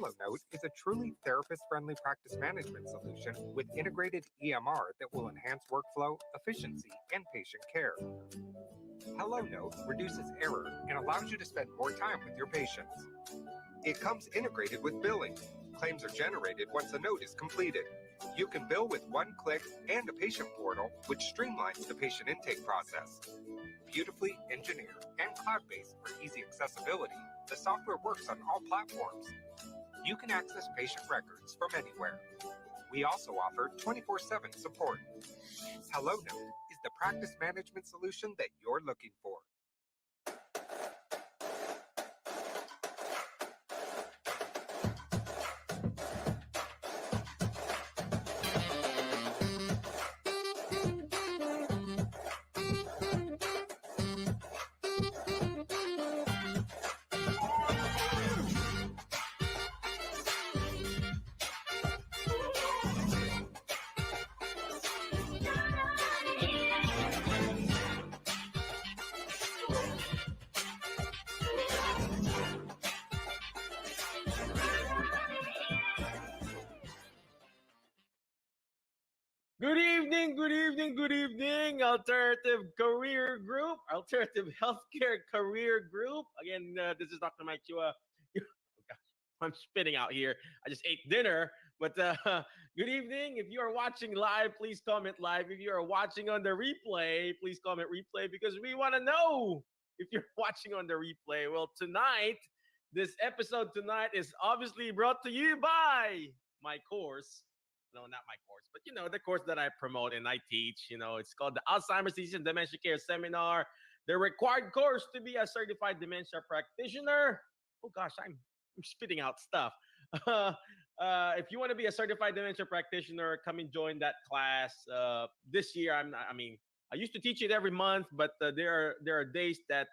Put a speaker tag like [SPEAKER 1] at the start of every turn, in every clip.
[SPEAKER 1] HelloNote is a truly therapist-friendly practice management solution with integrated EMR that will enhance workflow, efficiency, and patient care. HelloNote reduces error and allows you to spend more time with your patients. It comes integrated with billing. Claims are generated once a note is completed. You can bill with one click and a patient portal, which streamlines the patient intake process. Beautifully engineered and cloud-based for easy accessibility, the software works on all platforms. You can access patient records from anywhere. We also offer 24/7 support. HelloNote is the practice management solution that you're looking for.
[SPEAKER 2] Good evening, good evening, Alternative Career Group, Alternative Healthcare Career Group. Again, this is Dr. Mike Chua. Oh gosh, I'm spitting out here. I just ate dinner, but good evening. If you are watching live, please comment live. If you are watching on the replay, please comment replay because we want to know if you're watching on the replay. Well, this episode tonight is obviously brought to you by my course. No, not my course, but the course that I promote and I teach. It's called the Alzheimer's Disease and Dementia Care Seminar, the required course to be a certified dementia practitioner. Oh gosh, I'm spitting out stuff. If you want to be a certified dementia practitioner, come and join that class. This year, I used to teach it every month, but there are days that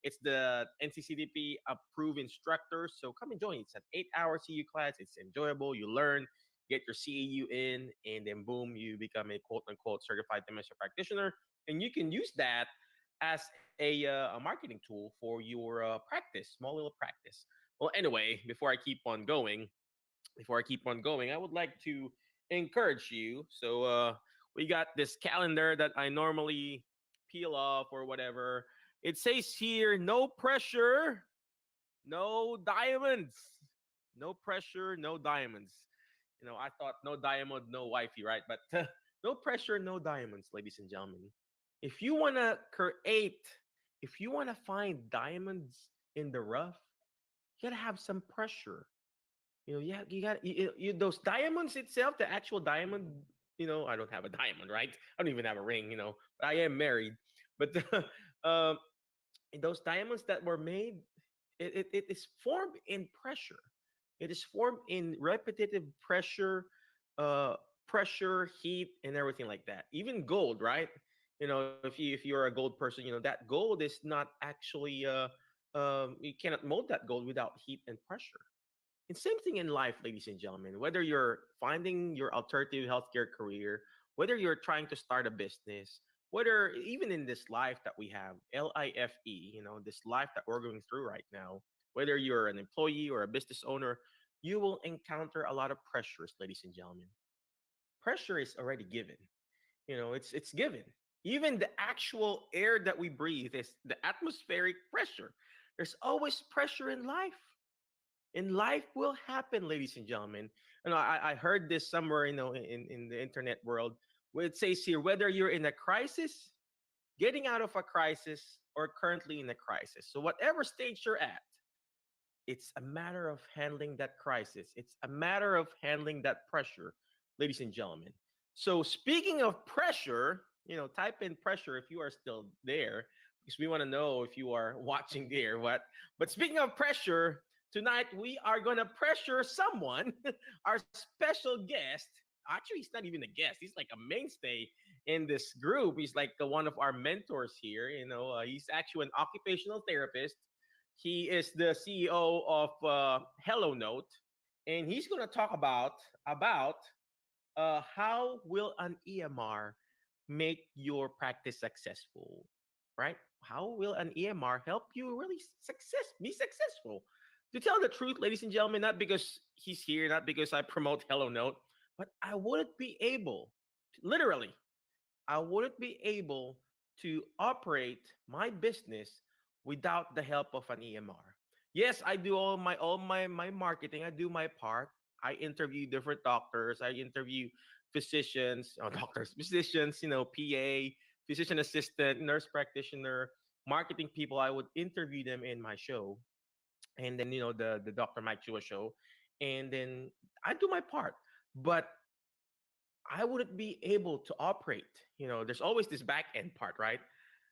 [SPEAKER 2] it's the NCCDP approved instructor. So come and join. It's an 8-hour CU class. It's enjoyable. You learn, get your CEU in, and then boom, you become a quote unquote certified dementia practitioner. And you can use that as a marketing tool for your practice, small little practice. Well, anyway, before I keep on going, I would like to encourage you. So we got this calendar that I normally peel off or whatever. It says here, no pressure, no diamonds. No pressure, no diamonds. I thought no diamond, no wifey, right? But no pressure, no diamonds, ladies and gentlemen. If you want to create, if you want to find diamonds in the rough, you got to have some pressure. You got those diamonds itself, the actual diamond. I don't have a diamond, right? I don't even have a ring. But I am married. But um, those diamonds that were made, it is formed in pressure. It is formed in repetitive pressure, heat, and everything like that. Even gold, right? If you're a gold person, that gold is not actually you cannot mold that gold without heat and pressure. And same thing in life, ladies and gentlemen. Whether you're finding your alternative healthcare career, whether you're trying to start a business, whether even in this life that we have, LIFE, this life that we're going through right now, whether you're an employee or a business owner, you will encounter a lot of pressures, ladies and gentlemen. Pressure is already given. It's given. Even the actual air that we breathe is the atmospheric pressure. There's always pressure in life. And life will happen, ladies and gentlemen. I heard this somewhere, in the internet world, where it says here, whether you're in a crisis, getting out of a crisis, or currently in a crisis. So whatever stage you're at, it's a matter of handling that crisis. It's a matter of handling that pressure, ladies and gentlemen. So speaking of pressure, type in pressure if you are still there, because we want to know if you are watching there. What? But speaking of pressure, tonight we are going to pressure someone, our special guest. Actually, he's not even a guest. He's like a mainstay in this group. He's like one of our mentors here. He's actually an occupational therapist. He is the CEO of HelloNote, and he's going to talk about how will an EMR make your practice successful, right? How will an EMR help you really be successful? To tell the truth, ladies and gentlemen, not because he's here, not because I promote Hello Note, but I wouldn't be able, literally, I wouldn't be able to operate my business without the help of an EMR. Yes, I do all my marketing. I do my part. I interview different doctors. I interview physicians, doctors, physicians, PA, physician assistant, nurse practitioner, marketing people. I would interview them in my show, and then the Dr. Mike Chua show, and then I do my part. But I wouldn't be able to operate. There's always this back end part, right?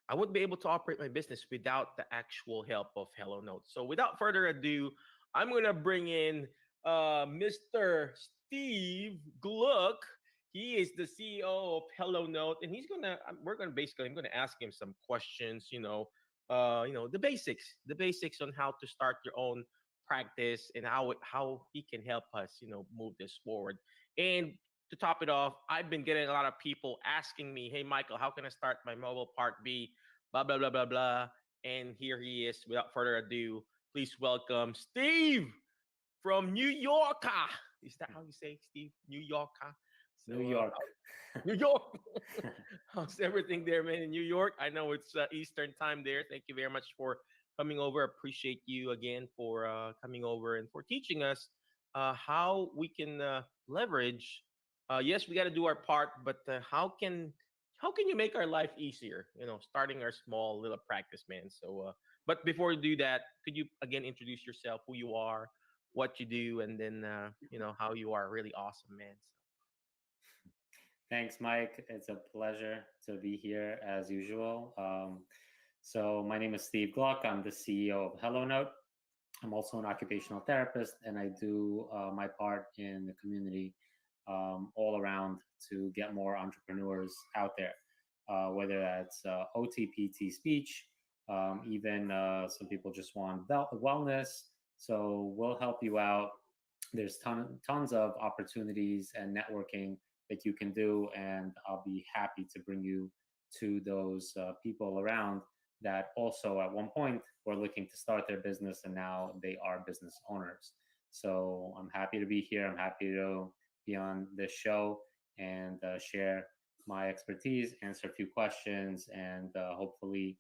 [SPEAKER 2] I wouldn't be able to operate my business without the actual help of Hello Note. So without further ado, I'm gonna bring in Mr. Steve Gluck. He is the CEO of Hello Note, and I'm gonna ask him some questions. The basics on how to start your own practice and how he can help us, move this forward. And to top it off, I've been getting a lot of people asking me, "Hey, Michael, how can I start my mobile Part B?" Blah blah blah blah blah. And here he is. Without further ado, please welcome Steve from New York. Is that how you say Steve? New York.
[SPEAKER 3] New York.
[SPEAKER 2] New York. How's everything there, man? In New York, I know it's Eastern time there. Thank you very much for coming over. Appreciate you again for coming over and for teaching us how we can leverage. Yes, we got to do our part, but how can you make our life easier? Starting our small little practice, man. So, but before you do that, could you again introduce yourself, who you are, what you do, and then how you are really awesome, man.
[SPEAKER 3] Thanks, Mike. It's a pleasure to be here as usual. So my name is Steve Gluck. I'm the CEO of HelloNote. I'm also an occupational therapist, and I do my part in the community all around to get more entrepreneurs out there, whether that's OTPT speech, even some people just want wellness. So we'll help you out. There's tons of opportunities and networking that you can do, and I'll be happy to bring you to those people around that also at one point were looking to start their business and now they are business owners. So I'm happy to be here. I'm happy to be on this show and share my expertise, answer a few questions, and hopefully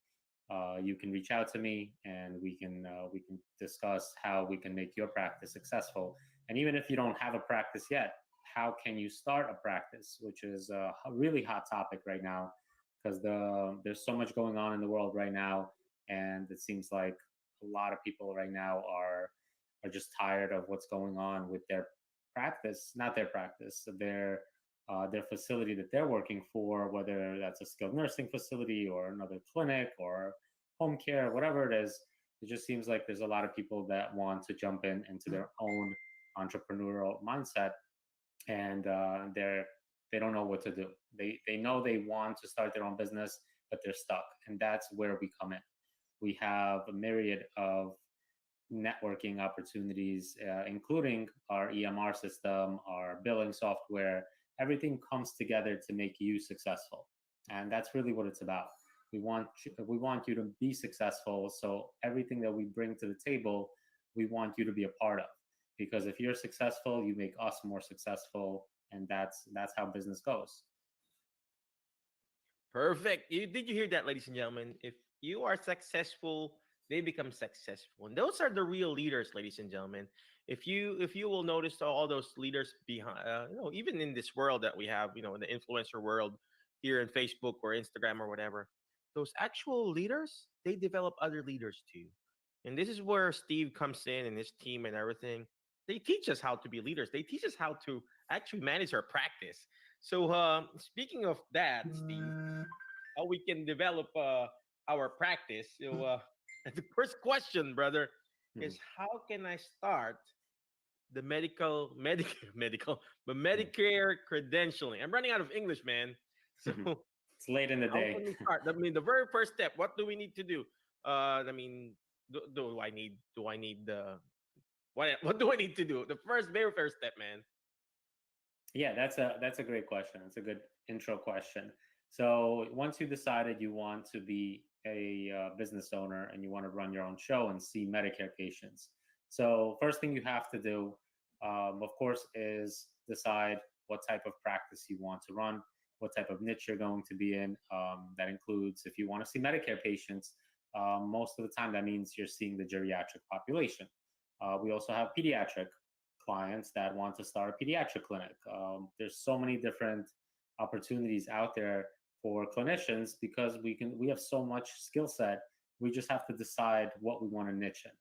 [SPEAKER 3] you can reach out to me and we can discuss how we can make your practice successful. And even if you don't have a practice yet, how can you start a practice, which is a really hot topic right now because there's so much going on in the world right now, and it seems like a lot of people right now are just tired of what's going on with their practice, not their practice, their facility that they're working for, whether that's a skilled nursing facility or another clinic or home care, whatever it is. It just seems like there's a lot of people that want to jump into their own entrepreneurial mindset, and they don't know what to do. They know they want to start their own business, but they're stuck, and that's where we come in. We have a myriad of networking opportunities, including our EMR system, our billing software. Everything comes together to make you successful, and that's really what it's about. We want you to be successful. So everything that we bring to the table, we want you to be a part of. Because if you're successful, you make us more successful, and that's how business goes.
[SPEAKER 2] Perfect. Did you hear that, ladies and gentlemen? If you are successful, they become successful, and those are the real leaders, ladies and gentlemen. If you will notice all those leaders behind, even in this world that we have, in the influencer world here in Facebook or Instagram or whatever, those actual leaders, they develop other leaders too. And this is where Steve comes in and his team and everything. They teach us how to be leaders. They teach us how to actually manage our practice. So, speaking of that, Steve, how we can develop our practice. So, the first question, brother,
[SPEAKER 3] Mhm.
[SPEAKER 2] is how can I start the Medicare credentialing? I'm running out of English, man. So,
[SPEAKER 3] It's late in the
[SPEAKER 2] how
[SPEAKER 3] day.
[SPEAKER 2] can we start? I mean, the very first step. What do we need to do? I mean, do I need the what do I need to do? The very first step, man.
[SPEAKER 3] Yeah, that's a great question. It's a good intro question. So once you decided you want to be a business owner and you want to run your own show and see Medicare patients, So first thing you have to do, of course, is decide what type of practice you want to run, what type of niche you're going to be in. That includes if you want to see Medicare patients, most of the time that means you're seeing the geriatric population. We also have pediatric clients that want to start a pediatric clinic. There's so many different opportunities out there for clinicians because we have so much skill set. We just have to decide what we want to niche in.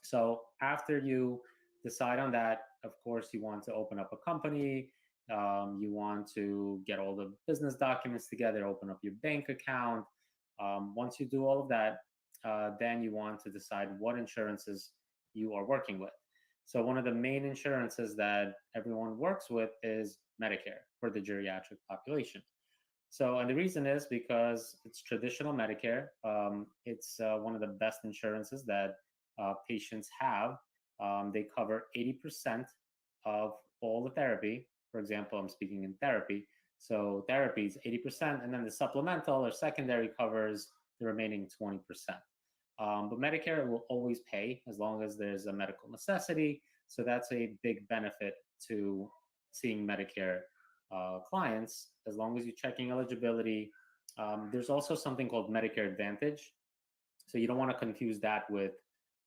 [SPEAKER 3] So after you decide on that, of course, you want to open up a company. You want to get all the business documents together, open up your bank account. Once you do all of that, then you want to decide what insurances you are working with. So one of the main insurances that everyone works with is Medicare for the geriatric population. So, and the reason is because it's traditional Medicare. It's one of the best insurances that patients have. They cover 80% of all the therapy. For example, I'm speaking in therapy. So therapy is 80%, and then the supplemental or secondary covers the remaining 20%. But Medicare will always pay as long as there's a medical necessity. So that's a big benefit to seeing Medicare clients, as long as you're checking eligibility. There's also something called Medicare Advantage. So you don't want to confuse that with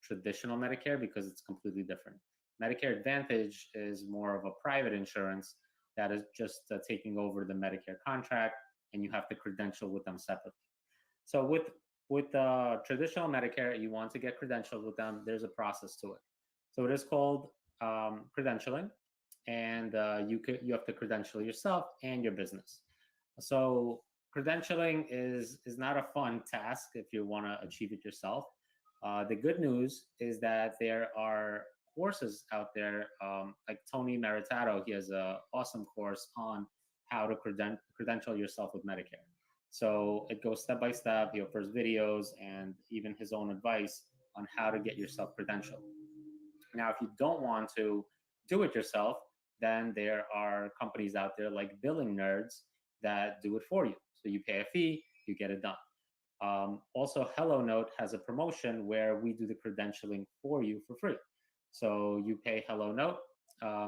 [SPEAKER 3] traditional Medicare because it's completely different. Medicare Advantage is more of a private insurance that is just taking over the Medicare contract, and you have to credential with them separately. So with traditional Medicare, you want to get credentialed with them. There's a process to it. So it is called credentialing, and you have to credential yourself and your business. So credentialing is not a fun task if you want to achieve it yourself. The good news is that there are courses out there, like Tony Maritato. He has an awesome course on how to credential yourself with Medicare. So it goes step by step. He offers videos and even his own advice on how to get yourself credentialed. Now, if you don't want to do it yourself, then there are companies out there like Billing Nerds that do it for you. So you pay a fee, you get it done. Also, HelloNote has a promotion where we do the credentialing for you for free. So you pay HelloNote.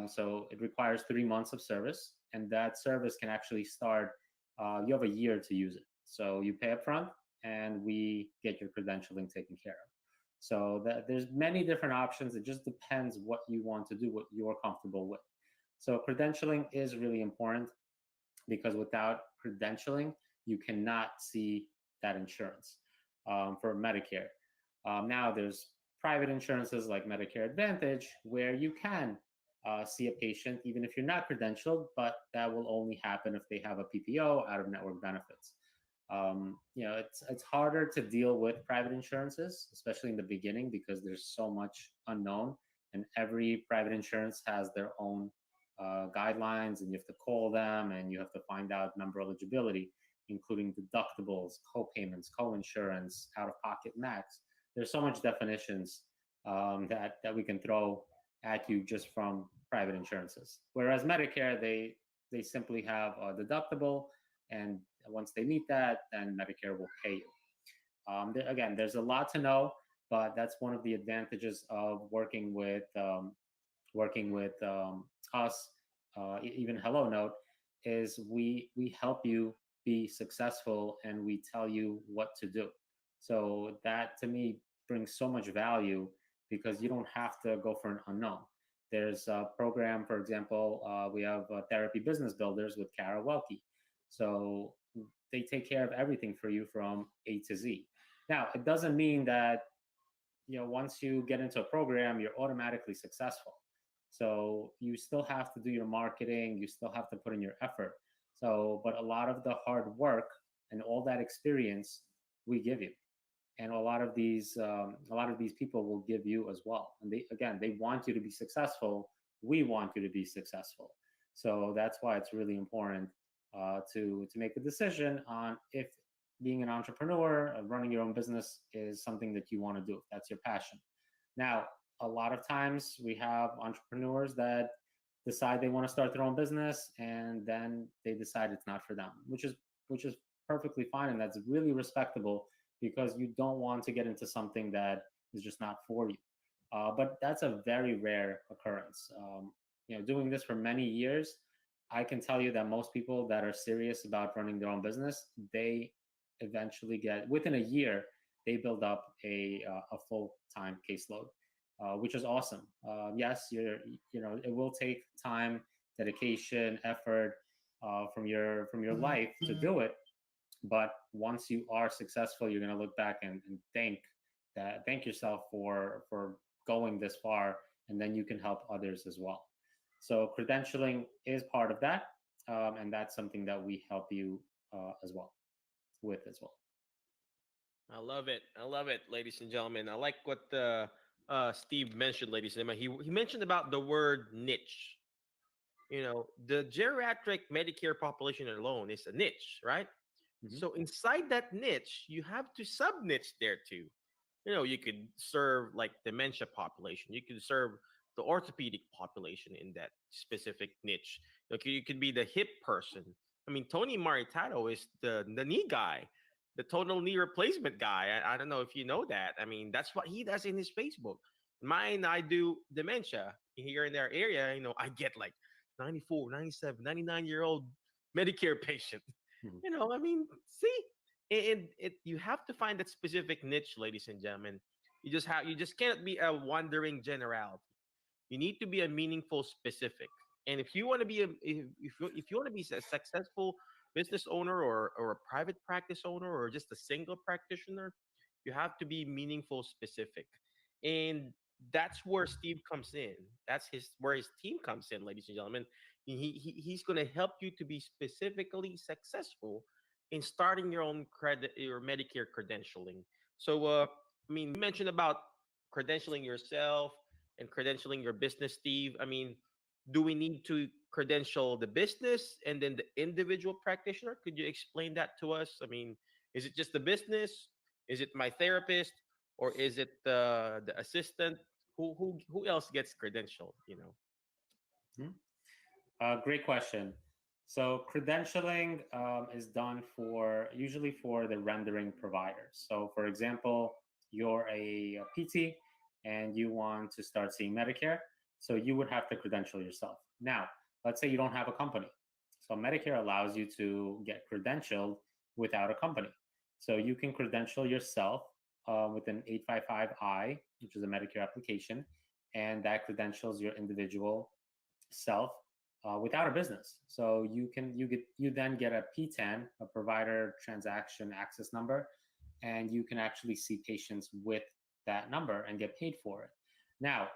[SPEAKER 3] So it requires 3 months of service, and that service can actually start. You have a year to use it. So you pay up front, and we get your credentialing taken care of. So there's many different options. It just depends what you want to do, what you're comfortable with. So credentialing is really important because without credentialing, you cannot see that insurance for Medicare. Now there's private insurances like Medicare Advantage where you can see a patient even if you're not credentialed, but that will only happen if they have a PPO, out of network benefits. It's harder to deal with private insurances, especially in the beginning, because there's so much unknown, and every private insurance has their own guidelines, and you have to call them, and you have to find out member eligibility, including deductibles, co-payments, co-insurance, out-of-pocket max. There's so much definitions that we can throw at you just from private insurances. Whereas Medicare, they simply have a deductible, and once they meet that, then Medicare will pay you. Again, there's a lot to know, but that's one of the advantages of working with us, even HelloNote, is we help you be successful, and we tell you what to do. So that to me brings so much value because you don't have to go for an unknown. There's a program, for example, we have Therapy Business Builders with Kara Welke. So they take care of everything for you from A to Z. Now, it doesn't mean that, once you get into a program, you're automatically successful. So you still have to do your marketing, you still have to put in your effort. So, but a lot of the hard work and all that experience we give you. And a lot of these people will give you as well. And they want you to be successful. We want you to be successful. So that's why it's really important to make a decision on if being an entrepreneur, running your own business is something that you want to do, if that's your passion. Now, a lot of times we have entrepreneurs that decide they want to start their own business, and then they decide it's not for them, which is perfectly fine, and that's really respectable, because you don't want to get into something that is just not for you. but that's a very rare occurrence. Doing this for many years, I can tell you that most people that are serious about running their own business, they eventually get within a year they build up a full time caseload, which is awesome. Yes, it will take time, dedication, effort from your life to do it, but once you are successful, you're going to look back and thank yourself for going this far, and then you can help others as well. So credentialing is part of that, and that's something that we help you as well with as well.
[SPEAKER 2] I love it. I love it, ladies and gentlemen. I like what Steve mentioned, ladies and gentlemen. He mentioned about the word niche. The geriatric Medicare population alone is a niche, right?
[SPEAKER 3] Mhm.
[SPEAKER 2] So inside that niche, you have to sub niche there too. You could serve like dementia population. You could serve the orthopedic population in that specific niche. Like you could be the hip person. I mean, Tony Maritato is the knee guy, the total knee replacement guy. I don't know if you know that. I mean, that's what he does in his Facebook. Mine, I do dementia here in their area. I get like 94, 97, 99-year-old Medicare patient.
[SPEAKER 3] Mhm.
[SPEAKER 2] I mean, see, and you have to find that specific niche, ladies and gentlemen. You just can't be a wandering generality. You need to be a meaningful specific. And if you want to be if you want to be a successful business owner or a private practice owner or just a single practitioner, you have to be meaningful specific. And that's where Steve comes in. That's his where his team comes in, ladies and gentlemen. He's going to help you to be specifically successful in starting your own credit your Medicare credentialing. So I mean, you mentioned about credentialing yourself and credentialing your business, Steve. I mean, do we need to credential the business and then the individual practitioner? Could you explain that to us? I mean, is it just the business? Is it my therapist, or is it the assistant? Who else gets credentialed?
[SPEAKER 3] Mhm. Great question. So credentialing is done for usually for the rendering providers. So for example, you're a PT and you want to start seeing Medicare, so you would have to credential yourself. Now, let's say you don't have a company. So Medicare allows you to get credentialed without a company. So you can credential yourself with an 855I, which is a Medicare application, and that credentials your individual self without a business. So you then get a PTAN, a provider transaction access number, and you can actually see patients with that number and get paid for it. Now,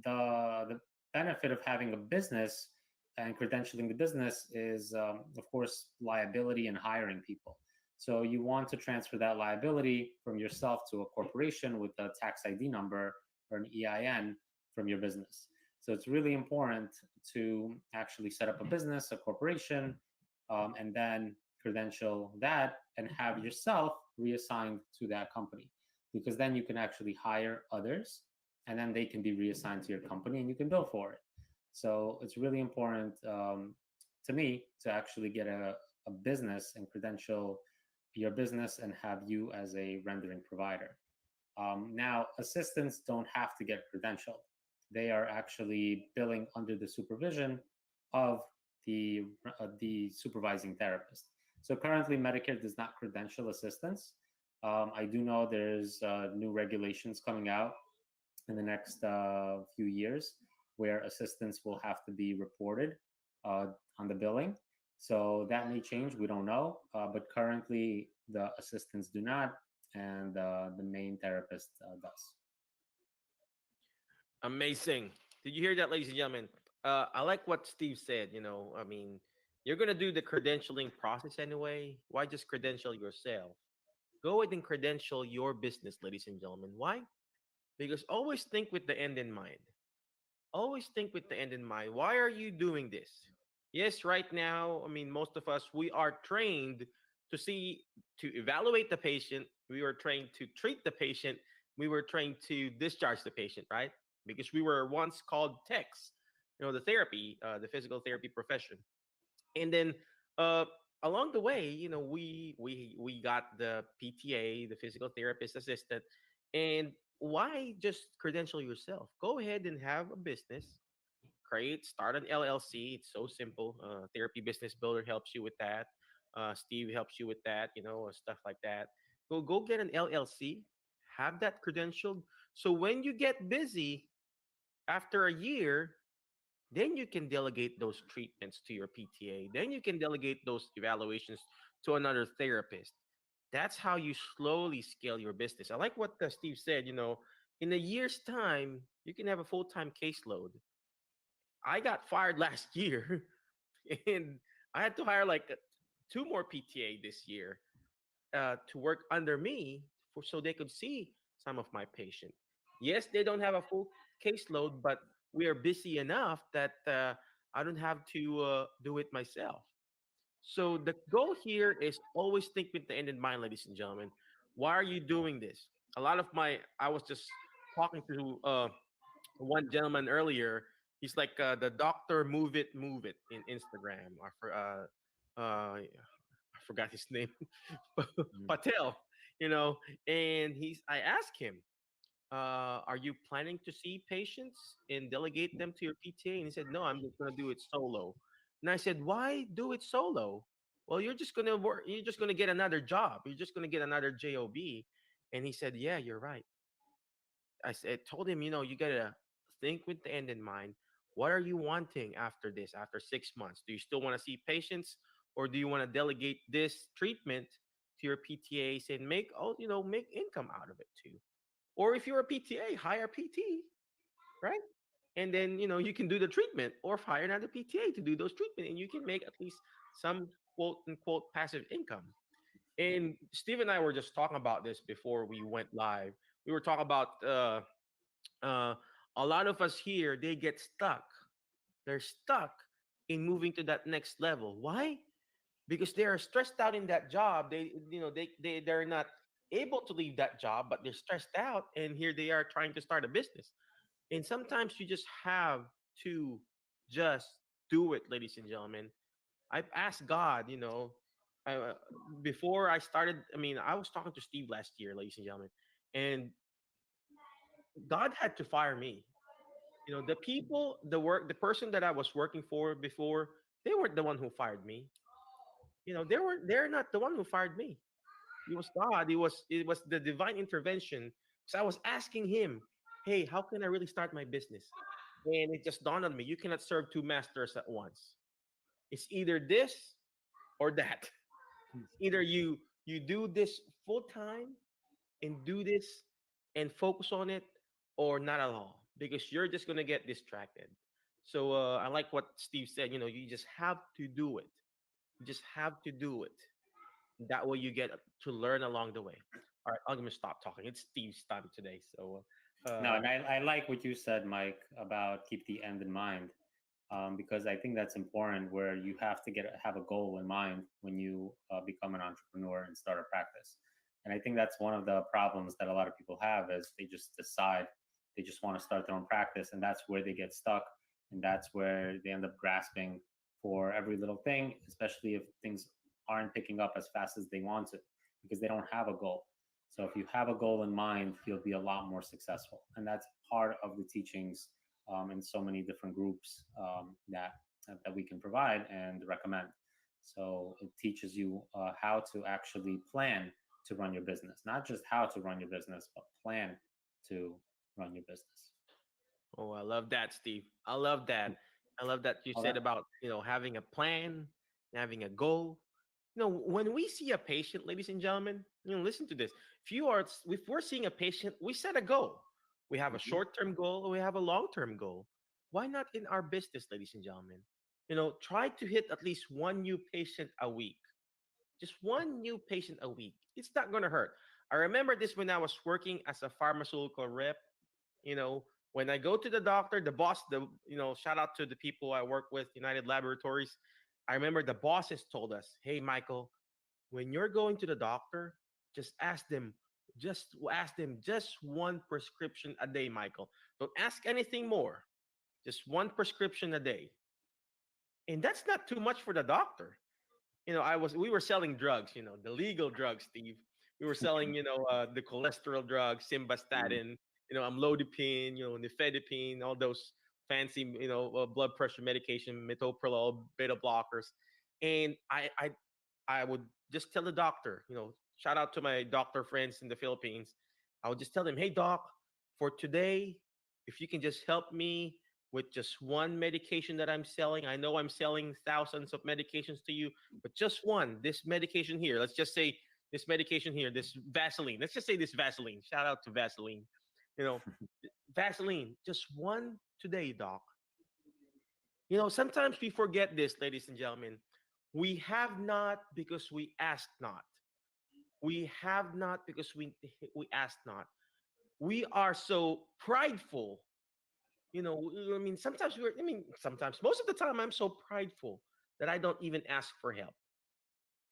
[SPEAKER 3] the benefit of having a business and credentialing the business is, of course, liability and hiring people. So you want to transfer that liability from yourself to a corporation with a tax ID number or an EIN from your business. So it's really important to actually set up a business, a corporation, and then credential that and have yourself reassigned to that company, because then you can actually hire others and then they can be reassigned to your company and you can bill for it. So it's really important to me to actually get a business and credential your business and have you as a rendering provider. Now, assistants don't have to get credentialed. They are actually billing under the supervision of the supervising therapist. So currently, Medicare does not credential assistants. I do know there's new regulations coming out in the next few years where assistants will have to be reported on the billing. So that may change. We don't know. But currently, the assistants do not, and the main therapist does.
[SPEAKER 2] Amazing. Did you hear that, ladies and gentlemen? I like what Steve said. I mean, you're gonna do the credentialing process anyway. Why just credential yourself? Go ahead and credential your business, ladies and gentlemen. Why? Because always think with the end in mind. Always think with the end in mind. Why are you doing this? Yes, right now, I mean, most of us, we are trained to see, to evaluate the patient. We were trained to treat the patient. We were trained to discharge the patient, right? Because we were once called techs, the therapy, the physical therapy profession. And then uh, along the way, we got the PTA, the physical therapist assistant, and why just credential yourself? Go ahead and have a business, start an LLC. It's so simple. Therapy Business Builder helps you with that. Steve helps you with that, stuff like that. Go get an LLC, have that credentialed. So when you get busy after a year, then you can delegate those treatments to your PTA. Then you can delegate those evaluations to another therapist. That's how you slowly scale your business. I like what Steve said. In a year's time, you can have a full time caseload. I got fired last year, and I had to hire like two more PTA this year to work under me so they could see some of my patients. Yes, they don't have a full caseload, but we are busy enough that I don't have to do it myself. So the goal here is always think with the end in mind, ladies and gentlemen. Why are you doing this? I was just talking to one gentleman earlier. He's like the doctor, move it in Instagram. I forgot his name,
[SPEAKER 3] Mm.
[SPEAKER 2] Patel. You know, and I asked him, are you planning to see patients and delegate them to your PTA? And he said, no, I'm just going to do it solo. And I said, why do it solo? Well, you're just going to work. You're just going to get another job. You're just going to get another job. And he said, yeah, you're right. Told him, you got to think with the end in mind. What are you wanting after this, after 6 months? Do you still want to see patients, or do you want to delegate this treatment to your PTAs and make income out of it too? Or if you're a PTA, hire a PT, right? And then you can do the treatment, or hire another PTA to do those treatment, and you can make at least some quote unquote passive income. And Steve and I were just talking about this before we went live. We were talking about uh, a lot of us here, they get stuck. They're stuck in moving to that next level. Why? Because they are stressed out in that job. They're not able to leave that job, but they're stressed out, and here they are trying to start a business. And sometimes you just have to just do it, ladies and gentlemen. I've asked God, I, uh, before I started. I mean, I was talking to Steve last year, ladies and gentlemen, and God had to fire me. The people, the person that I was working for before, they weren't the one who fired me. They're not the one who fired me. It was God. It was the divine intervention. So I was asking him, hey, how can I really start my business? And it just dawned on me, you cannot serve two masters at once. It's either this or that. Either you do this full time and do this and focus on it, or not at all, because you're just gonna get distracted. So I like what Steve said. You just have to do it. You just have to do it. That way you get to learn along the way. All right, I'm gonna stop talking. It's Steve's time today. So
[SPEAKER 3] No,
[SPEAKER 2] uh,
[SPEAKER 3] and I like what you said, Mike, about keep the end in mind, because I think that's important. Where you have to have a goal in mind when you become an entrepreneur and start a practice. And I think that's one of the problems that a lot of people have is they just decide they just want to start their own practice, and that's where they get stuck, and that's where they end up grasping for every little thing, especially if things aren't picking up as fast as they want to, because they don't have a goal. So if you have a goal in mind, you'll be a lot more successful. And that's part of the teachings in so many different groups that we can provide and recommend. So it teaches you how to actually plan to run your business, not just how to run your business, but plan to run your business.
[SPEAKER 2] oh, I love that, Steve. I love that. I love that you
[SPEAKER 3] All
[SPEAKER 2] said
[SPEAKER 3] that.
[SPEAKER 2] about having a plan, having a goal. When we see a patient, ladies and gentlemen, listen to this. If we're seeing a patient, we set a goal. We have a
[SPEAKER 3] Mhm.
[SPEAKER 2] short-term goal, or we have a long-term goal. Why not in our business, ladies and gentlemen? Try to hit at least one new patient a week. Just one new patient a week. It's not going to hurt. I remember this when I was working as a pharmaceutical rep. you know when I go to the doctor, the boss, shout out to the people I work with, United Laboratories. I remember the bosses told us, hey, Michael, when you're going to the doctor, just ask them just one prescription a day, Michael. Don't ask anything more. Just one prescription a day. And that's not too much for the doctor. We were selling drugs, the legal drugs, Steve. We were selling, the cholesterol drug,
[SPEAKER 3] Mhm.
[SPEAKER 2] simvastatin. amlodipine, nifedipine, all those fancy, blood pressure medication, metoprolol, beta blockers, and I would just tell the doctor, shout out to my doctor friends in the Philippines. I would just tell them, hey doc, for today, if you can just help me with just one medication that I'm selling. I know I'm selling thousands of medications to you, but just one, this medication here. Let's just say this medication here, this Vaseline. Let's just say this Vaseline. Shout out to Vaseline. You know, Vaseline, just one today, doc. Sometimes we forget this, ladies and gentlemen. We have not because we ask not. We have not because we ask not. We are so prideful. I mean, sometimes, most of the time, I'm so prideful that I don't even ask for help.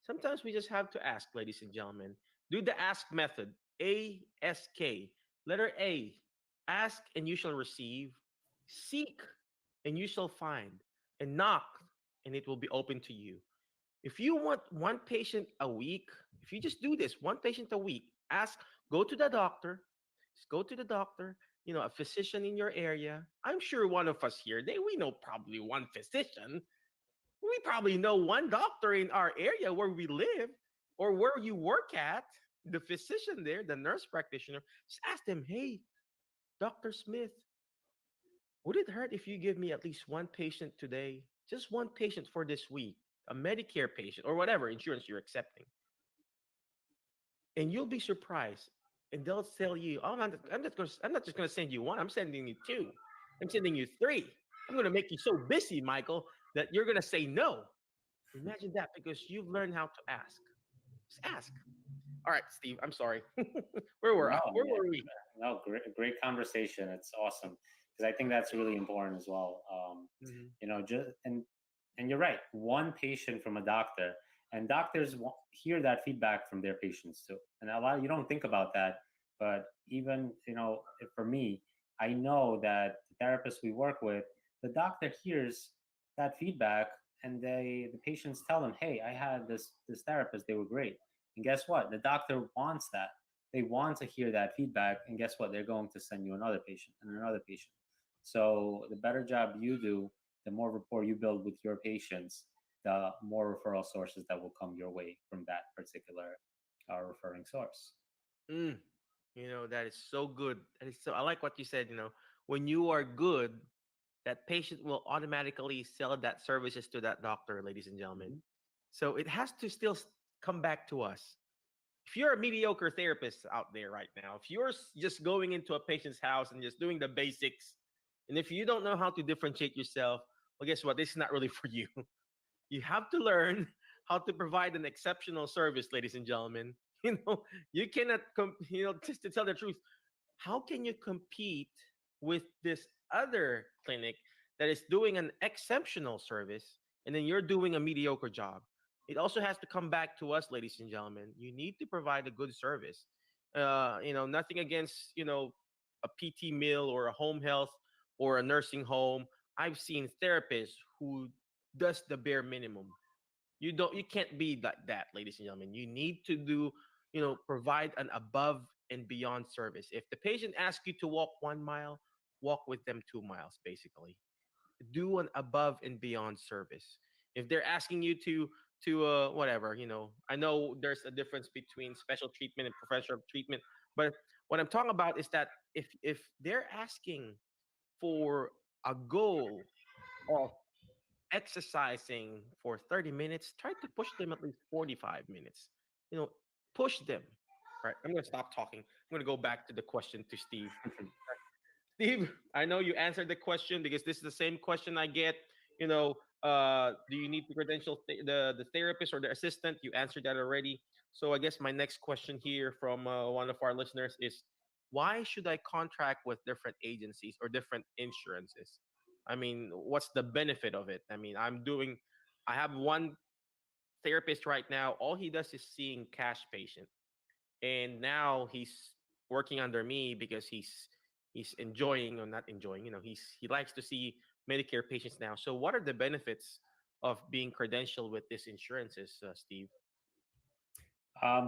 [SPEAKER 2] Sometimes we just have to ask, ladies and gentlemen. Do the ask method. ASK. Letter A. Ask and you shall receive. Seek and you shall find. And knock and it will be open to you. If you want one patient a week, if you just do this, one patient a week, go to the doctor, just go to the doctor, a physician in your area. I'm sure one of us here, we know probably one physician. We probably know one doctor in our area where we live or where you work at, the physician there, the nurse practitioner. Just ask them, hey, Dr. Smith, would it hurt if you give me at least one patient today? Just one patient for this week, a Medicare patient or whatever insurance you're accepting. And you'll be surprised. And they'll tell you, oh, I'm not just gonna send you one, I'm sending you two. I'm sending you three. I'm gonna make you so busy, Michael, that you're gonna say no. Imagine that because you've learned how to ask. Just ask. All right, Steve, I'm sorry. Where were
[SPEAKER 3] No,
[SPEAKER 2] where
[SPEAKER 3] yeah,
[SPEAKER 2] were we?
[SPEAKER 3] no, great conversation. It's awesome because I think that's really important as well.
[SPEAKER 2] Mhm.
[SPEAKER 3] Just and you're right. One patient from a doctor, and doctors hear that feedback from their patients too. And a lot you don't think about that, but even for me, I know that the therapists we work with, the doctor hears that feedback, and the patients tell them, "Hey, I had this therapist. They were great." And guess what? The doctor wants that. They want to hear that feedback, and guess what? They're going to send you another patient and another patient. So the better job you do, the more rapport you build with your patients, the more referral sources that will come your way from that particular referring source.
[SPEAKER 2] Mm. That is so good. That is so. I like what you said. When you are good, that patient will automatically sell that services to that doctor, ladies and gentlemen.
[SPEAKER 3] Mhm.
[SPEAKER 2] So it has to still come back to us. If you're a mediocre therapist out there right now, if you're just going into a patient's house and just doing the basics, and if you don't know how to differentiate yourself, well, guess what? This is not really for you. You have to learn how to provide an exceptional service, ladies and gentlemen. You cannot, just to tell the truth, how can you compete with this other clinic that is doing an exceptional service and then you're doing a mediocre job? It also has to come back to us, ladies and gentlemen. You need to provide a good service. Nothing against, a PT mill or a home health or a nursing home. I've seen therapists who does the bare minimum. You can't be like that, ladies and gentlemen. You need to provide an above and beyond service. If the patient asks you to walk 1 mile, walk with them 2 miles, basically. Do an above and beyond service. If they're asking you to whatever, I know there's a difference between special treatment and professional treatment, but what I'm talking about is that if they're asking for a goal of exercising for 30 minutes, try to push them at least 45 minutes. You know, push them. Right. I'm going to stop talking. I'm going to go back to the question to Steve. Steve, I know you answered the question because this is the same question I get. Do you need to credential the therapist or the assistant? You answered that already. So I guess my next question here from one of our listeners is, why should I contract with different agencies or different insurances? I mean, what's the benefit of it? I mean, I have one therapist right now. All he does is seeing cash patient, and now he's working under me because he's enjoying or not enjoying. He likes to see Medicare patients now. So, what are the benefits of being credentialed with these insurances, Steve?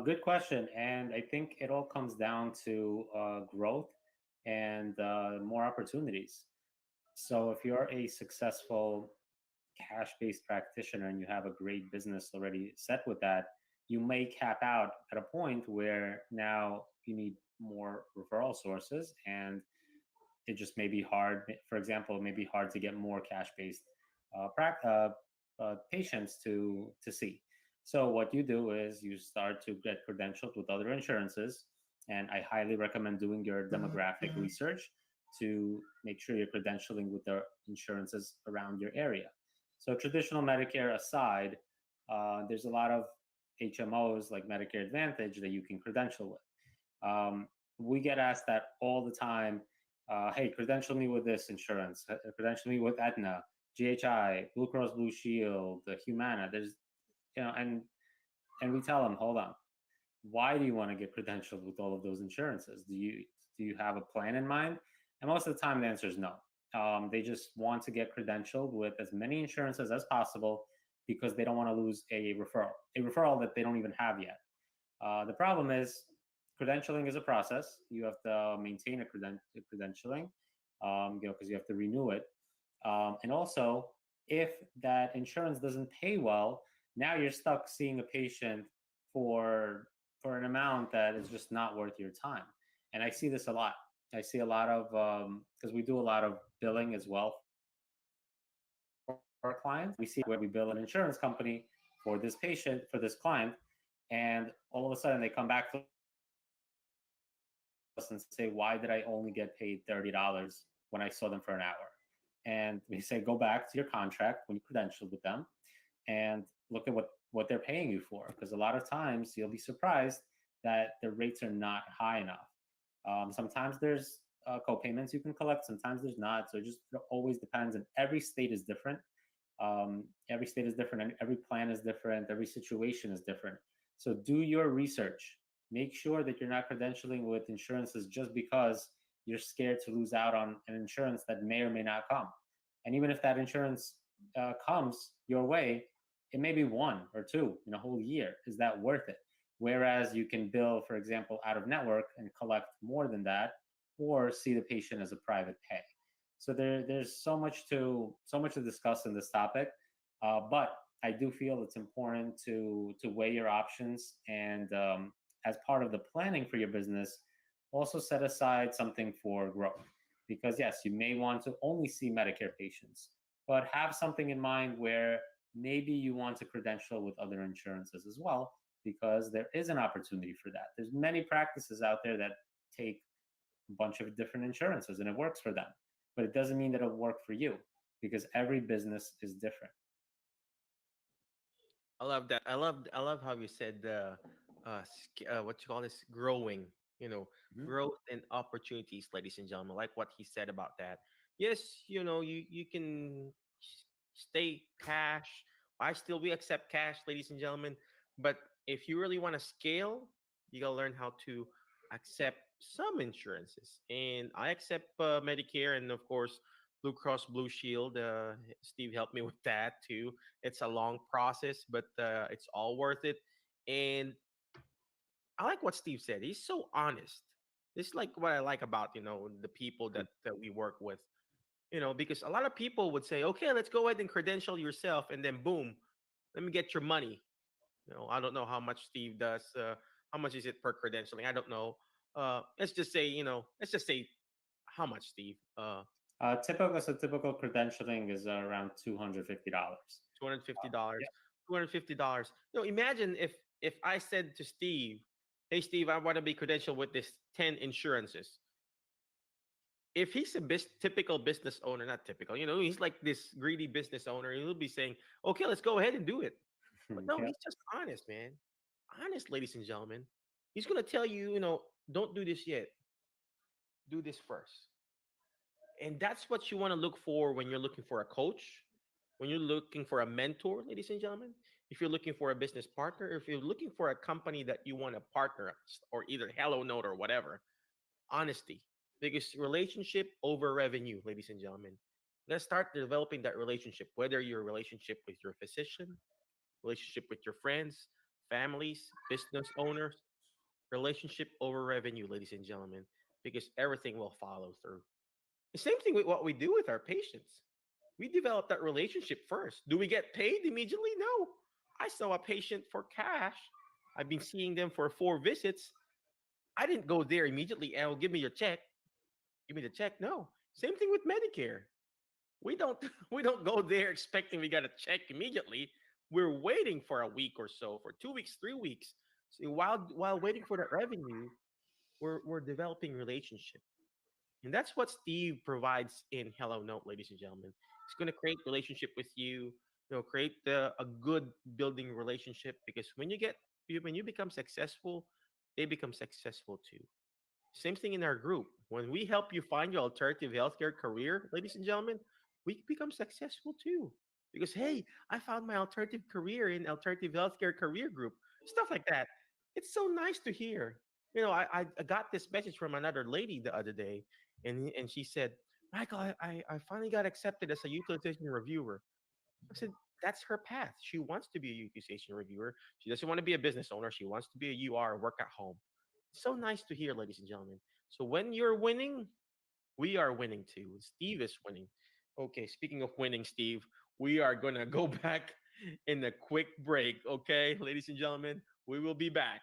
[SPEAKER 3] Good question, and I think it all comes down to growth and more opportunities. So if you're a successful cash-based practitioner and you have a great business already set with that, you may cap out at a point where now you need more referral sources, and it just may be hard. For example, it may be hard to get more cash-based patients to see. So what you do is you start to get credentialed with other insurances, and I highly recommend doing your demographic research to make sure you're credentialing with the insurances around your area. So traditional Medicare aside, there's a lot of HMOs like Medicare Advantage that you can credential with. We get asked that all the time. Hey, credential me with this insurance. Credential me with Aetna, GHI, Blue Cross Blue Shield, the Humana. There's, and we tell them, hold on, why do you want to get credentialed with all of those insurances? Do you have a plan in mind? And most of the time, the answer is no. They just want to get credentialed with as many insurances as possible because they don't want to lose a referral that they don't even have yet. The problem is credentialing is a process. You have to maintain a credentialing, because you have to renew it. And also, if that insurance doesn't pay well, now you're stuck seeing a patient for an amount that is just not worth your time. And I see this a lot. I see a lot of because we do a lot of billing as well for our clients. We see where we bill an insurance company for this patient, for this client, and all of a sudden they come back to us and say, why did I only get paid $30 when I saw them for an hour? And we say, go back to your contract when you credentialed with them and look at what they're paying you for. Because a lot of times you'll be surprised that the rates are not high enough. Sometimes there's co-payments you can collect, sometimes there's not. So it just always depends, and every state is different. Every state is different, and every plan is different. Every situation is different. So do your research. Make sure that you're not credentialing with insurances just because you're scared to lose out on an insurance that may or may not come. And even if that insurance comes your way, it may be one or two in a whole year. Is that worth it? Whereas you can bill, for example, out of network and collect more than that, or see the patient as a private pay. So there's so much to discuss in this topic, but I do feel it's important to weigh your options, and as part of the planning for your business, also set aside something for growth. Because yes, you may want to only see Medicare patients, but have something in mind where maybe you want to credential with other insurances as well, because there is an opportunity for that. There's many practices out there that take a bunch of different insurances and it works for them, but it doesn't mean that it'll work for you, because every business is different.
[SPEAKER 2] I love that. I love how you said what you call this, growing. You know,
[SPEAKER 3] Mhm.
[SPEAKER 2] growth and opportunities, ladies and gentlemen. Like what he said about that. Yes, you can stay cash. We accept cash, ladies and gentlemen. But if you really want to scale, you gotta learn how to accept some insurances. And I accept Medicare, and of course Blue Cross Blue Shield. Steve helped me with that too. It's a long process, but it's all worth it. And I like what Steve said. He's so honest. This is like what I like about the people that we work with. Because a lot of people would say, okay, let's go ahead and credential yourself, and then boom, let me get your money. I don't know how much Steve does. How much is it per credentialing? I don't know. Let's just say how much, Steve?
[SPEAKER 3] Typical credentialing is around $250.
[SPEAKER 2] $250.
[SPEAKER 3] Yeah.
[SPEAKER 2] $250. Imagine if I said to Steve, "Hey, Steve, I want to be credentialed with this 10 insurances." If he's a typical business owner, not typical, he's like this greedy business owner, he'll be saying, "Okay, let's go ahead and do it." But no,
[SPEAKER 3] Yeah.
[SPEAKER 2] he's just honest, man. Honest, ladies and gentlemen. He's gonna tell you, don't do this yet. Do this first. And that's what you want to look for when you're looking for a coach, when you're looking for a mentor, ladies and gentlemen. If you're looking for a business partner, if you're looking for a company that you want to partner up, or either Hello Note or whatever, honesty. Because relationship over revenue, ladies and gentlemen. Let's start developing that relationship, whether your relationship with your physician, relationship with your friends, families, business owners, relationship over revenue, ladies and gentlemen. because everything will follow through. The same thing with what we do with our patients. We develop that relationship first. Do we get paid immediately? No. I saw a patient for cash. I've been seeing them for 4 visits. I didn't go there immediately and, "Oh, give me your check. Give me the check." No. Same thing with Medicare. We don't we don't go there expecting we got a check immediately. We're waiting for a week or so, for 2 weeks, 3 weeks. So while waiting for that revenue, we're developing relationship. And that's what Steve provides in Hello Note, ladies and gentlemen. It's going to create relationship with you, create a good building relationship, because when you become successful, they become successful too. Same thing in our group. When we help you find your alternative healthcare career, ladies and gentlemen, we become successful too. Because hey, I found my alternative career in alternative healthcare career group. Stuff like that. It's so nice to hear. I got this message from another lady the other day, and she said, "Michael, I finally got accepted as a utilization reviewer." I said, that's her path. She wants to be a utilization reviewer. She doesn't want to be a business owner. She wants to be a UR, work at home. So nice to hear, ladies and gentlemen. So when you're winning, we are winning too. Steve is winning. Okay, speaking of winning, Steve, we are going to go back in a quick break. Okay, ladies and gentlemen, we will be back.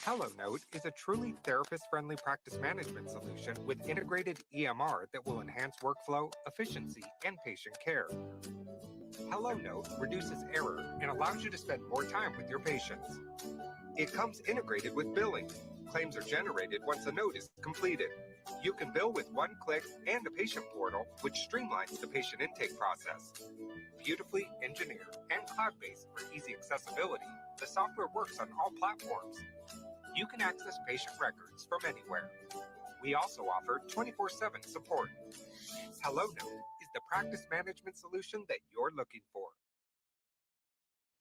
[SPEAKER 1] HelloNote is a truly therapist-friendly practice management solution with integrated EMR that will enhance workflow, efficiency, and patient care. HelloNote reduces error and allows you to spend more time with your patients. It comes integrated with billing. Claims are generated once a note is completed. You can bill with one click and a patient portal, which streamlines the patient intake process. Beautifully engineered and cloud-based for easy accessibility, the software works on all platforms. You can access patient records from anywhere. We also offer 24/7 support. HelloNote is the practice management solution that you're looking for.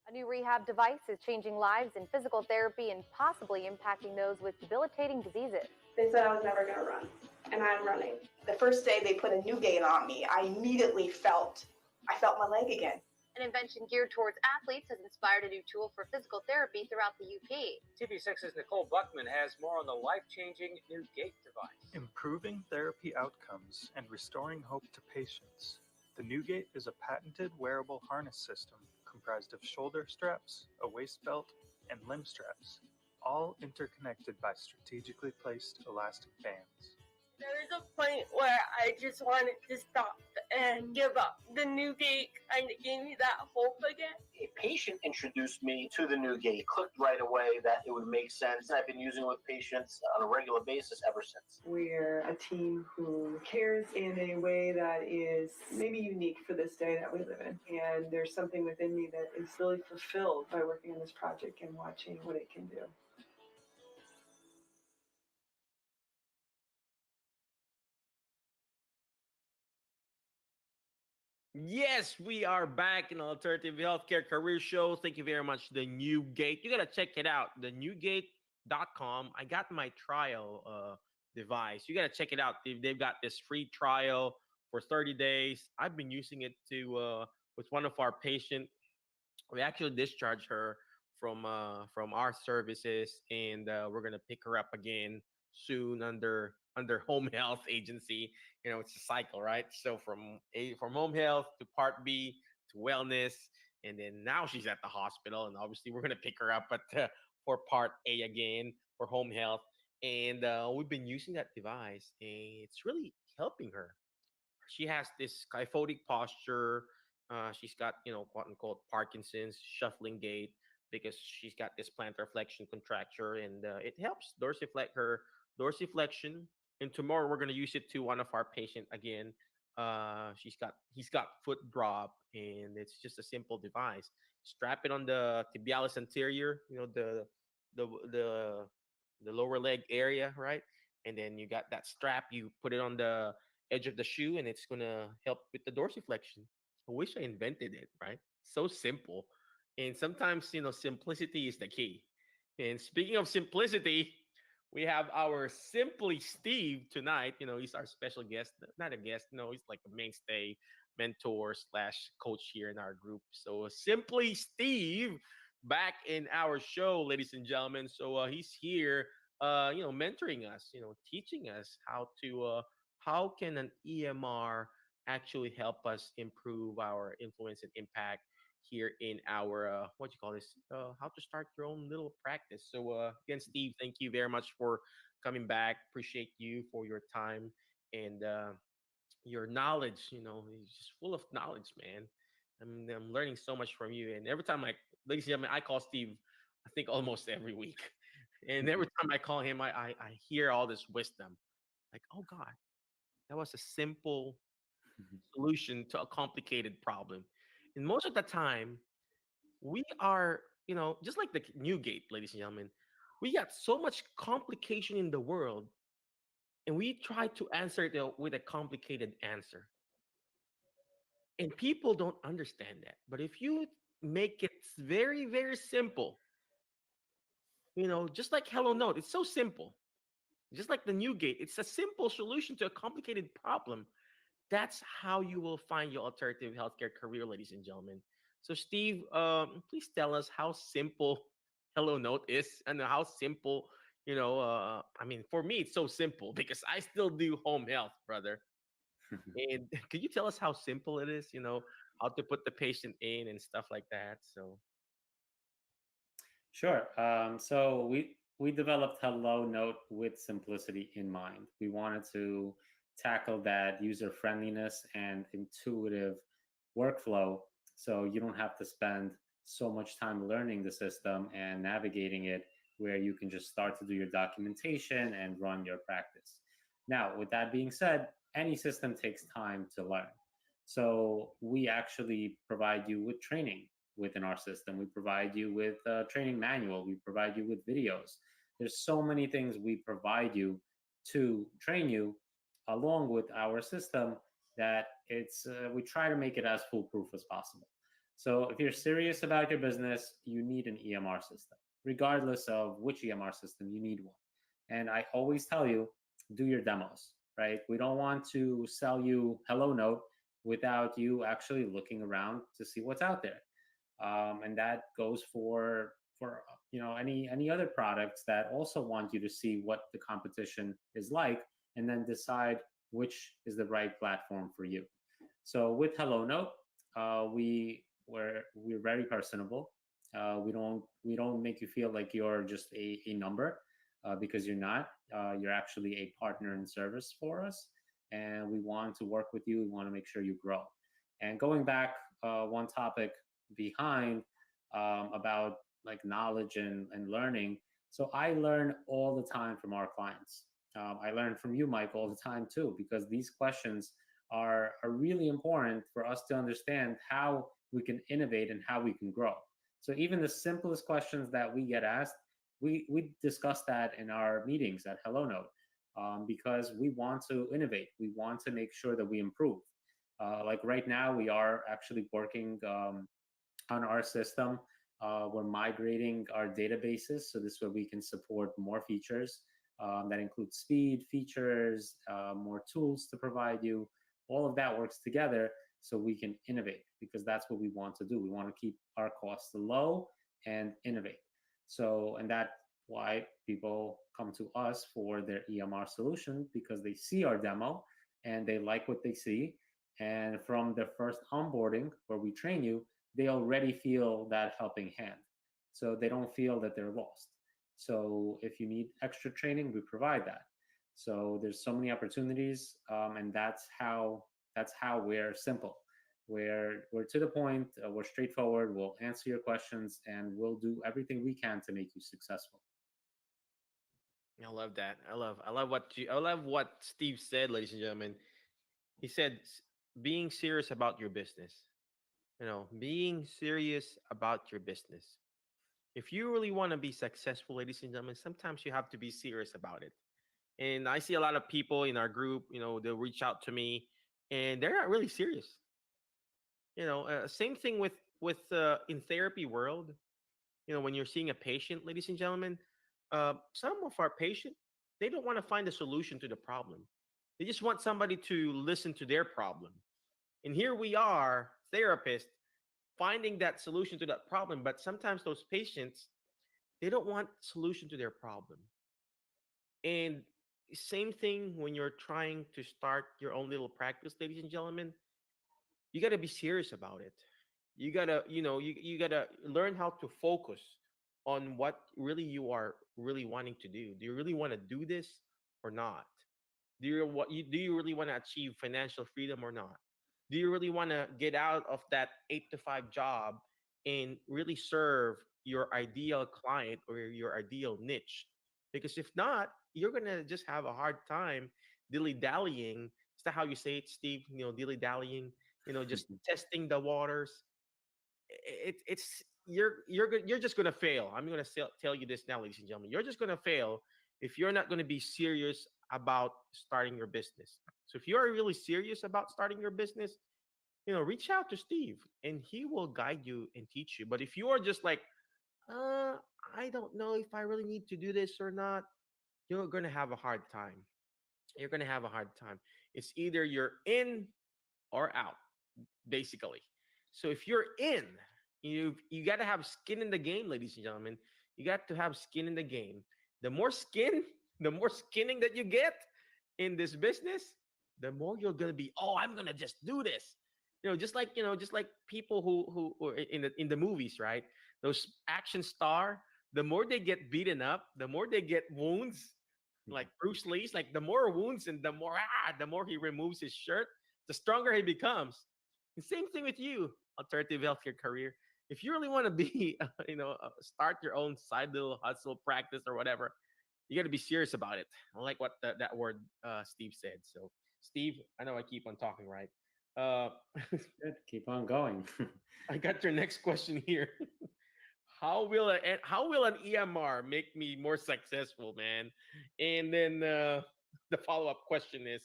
[SPEAKER 4] A new rehab device is changing lives in physical therapy and possibly impacting those with debilitating diseases.
[SPEAKER 5] They said I was never going to run, and I'm running. The first day they put a new gait on me, I immediately felt my leg again.
[SPEAKER 4] An invention geared towards athletes has inspired a new tool for physical therapy throughout the UP.
[SPEAKER 6] TV6's Nicole Buckman has more on the life-changing new gait device.
[SPEAKER 7] Improving therapy outcomes and restoring hope to patients. The NewGate is a patented wearable harness system comprised of shoulder straps, a waist belt, and limb straps, all interconnected by strategically placed elastic bands.
[SPEAKER 8] There was a point where I just wanted to stop and give up. The new gate kind of gave me that hope again.
[SPEAKER 9] A patient introduced me to the new gate, clicked right away that it would make sense. I've been using it with patients on a regular basis ever since.
[SPEAKER 10] We're a team who cares in a way that is maybe unique for this day that we live in. And there's something within me that is really fulfilled by working on this project and watching what it can do.
[SPEAKER 2] Yes, we are back in Alternative Healthcare Career Show. Thank you very much, The New Gate. You got to check it out, thenewgate.com. I got my trial device. You got to check it out. They've got this free trial for 30 days. I've been using it with one of our patients. We actually discharged her from our services, and we're going to pick her up again soon under home health agency. It's a cycle, right? So from home health to Part B to wellness, and then now she's at the hospital, and obviously we're gonna pick her up for Part A again for home health. And we've been using that device, and it's really helping her. She has this kyphotic posture. She's got quote unquote Parkinson's, shuffling gait, because she's got this plantar flexion contracture, and it helps dorsiflect her dorsiflexion. And tomorrow we're going to use it to one of our patient again. He's got foot drop, and it's just a simple device. Strap it on the tibialis anterior, the lower leg area, right? And then you got that strap. You put it on the edge of the shoe, and it's going to help with the dorsiflexion. I wish I invented it, right? So simple. And sometimes, simplicity is the key. And speaking of simplicity, we have our Simply Steve tonight. He's our special guest. Not a guest, no, he's like a mainstay mentor / coach here in our group. So Simply Steve back in our show, ladies and gentlemen. So he's here mentoring us, teaching us how can an EMR actually help us improve our influence and impact here in our what you call this, how to start your own little practice. So again, Steve, thank you very much for coming back. Appreciate you for your time and your knowledge. It's just full of knowledge, man. I'm learning so much from you. And every time ladies and gentlemen, I call Steve, I think almost every week. And every time I call him, I hear all this wisdom. Like, oh God, that was a simple solution to a complicated problem. And most of the time, we are, just like the Newgate, ladies and gentlemen, we got so much complication in the world, and we try to answer it with a complicated answer. And people don't understand that. But if you make it very, very simple, just like Hello Note, it's so simple. Just like the Newgate, it's a simple solution to a complicated problem. That's how you will find your alternative healthcare career, ladies and gentlemen. So, Steve, please tell us how simple Hello Note is and how simple, for me, it's so simple because I still do home health, brother. And could you tell us how simple it is, how to put the patient in and stuff like that? So,
[SPEAKER 3] Sure. So we developed Hello Note with simplicity in mind. We wanted to tackle that user friendliness and intuitive workflow, so you don't have to spend so much time learning the system and navigating it, where you can just start to do your documentation and run your practice. Now, with that being said, any system takes time to learn. So we actually provide you with training within our system. We provide you with a training manual. We provide you with videos. There's so many things we provide you to train you along with our system that we try to make it as foolproof as possible. So if you're serious about your business, you need an EMR system. Regardless of which EMR system, you need one. And I always tell you, do your demos, right? We don't want to sell you Hello Note without you actually looking around to see what's out there. And that goes for any other products that also want you to see what the competition is like, and then decide which is the right platform for you. So with Hello Note, we're very personable. We don't make you feel like you're just a number, because you're not. You're actually a partner in service for us, and we want to work with you. We want to make sure you grow. And going back one topic behind, about like knowledge and learning. So I learn all the time from our clients. I learn from you, Mike, all the time too, because these questions are really important for us to understand how we can innovate and how we can grow. So even the simplest questions that we get asked, we discuss that in our meetings at Hello Note, because we want to innovate. We want to make sure that we improve. Like right now, we are actually working on our system. We're migrating our databases, so this way we can support more features that include speed, features, more tools to provide you. All of that works together so we can innovate, because that's what we want to do. We want to keep our costs low and innovate. So, and that's why people come to us for their EMR solution, because they see our demo and they like what they see. And from the first onboarding where we train you, they already feel that helping hand. So they don't feel that they're lost. So if you need extra training, we provide that. So there's so many opportunities, and that's how we're simple. We're to the point, we're straightforward, we'll answer your questions, and we'll do everything we can to make you successful.
[SPEAKER 2] I love that. I love what Steve said, ladies and gentlemen. He said, being serious about your business. Being serious about your business. If you really want to be successful, ladies and gentlemen, sometimes you have to be serious about it. And I see a lot of people in our group, they'll reach out to me and they're not really serious. Same thing with in therapy world. When you're seeing a patient, ladies and gentlemen, some of our patients, they don't want to find a solution to the problem. They just want somebody to listen to their problem. And here we are, therapists, finding that solution to that problem. But sometimes those patients, they don't want solution to their problem. And same thing when you're trying to start your own little practice, ladies and gentlemen. You got to be serious about it. You got to, you got to learn how to focus on what really you are really wanting to do. Do you really want to do this or not? Do you really want to achieve financial freedom or not? Do you really want to get out of that 8 to 5 job and really serve your ideal client or your ideal niche? Because if not, you're gonna just have a hard time dilly dallying. Is that how you say it, Steve? Dilly dallying. Just testing the waters. It's you're just gonna fail. I'm gonna tell you this now, ladies and gentlemen. You're just gonna fail if you're not gonna be serious about starting your business. So if you are really serious about starting your business, reach out to Steve and he will guide you and teach you. But if you are just like, uh, I don't know if I really need to do this or not, you're gonna have a hard time. You're gonna have a hard time. It's either you're in or out, basically. So if you're in, you got to have skin in the game, ladies and gentlemen. You got to have skin in the game. The more skin, the more skinning that you get in this business, the more you're gonna be. Oh, I'm gonna just do this. Just like people who are in the movies, right? Those action star. The more they get beaten up, the more they get wounds. Like Bruce Lee's, like the more wounds and the more he removes his shirt, the stronger he becomes. The same thing with you, alternative healthcare career. If you really want to be, start your own side little hustle practice or whatever, you got to be serious about it. I like what that word Steve said. So, Steve, I know I keep on talking, right? Uh,
[SPEAKER 3] Good. Keep on going.
[SPEAKER 2] I got your next question here. How will an EMR make me more successful, man? And then the follow up question is,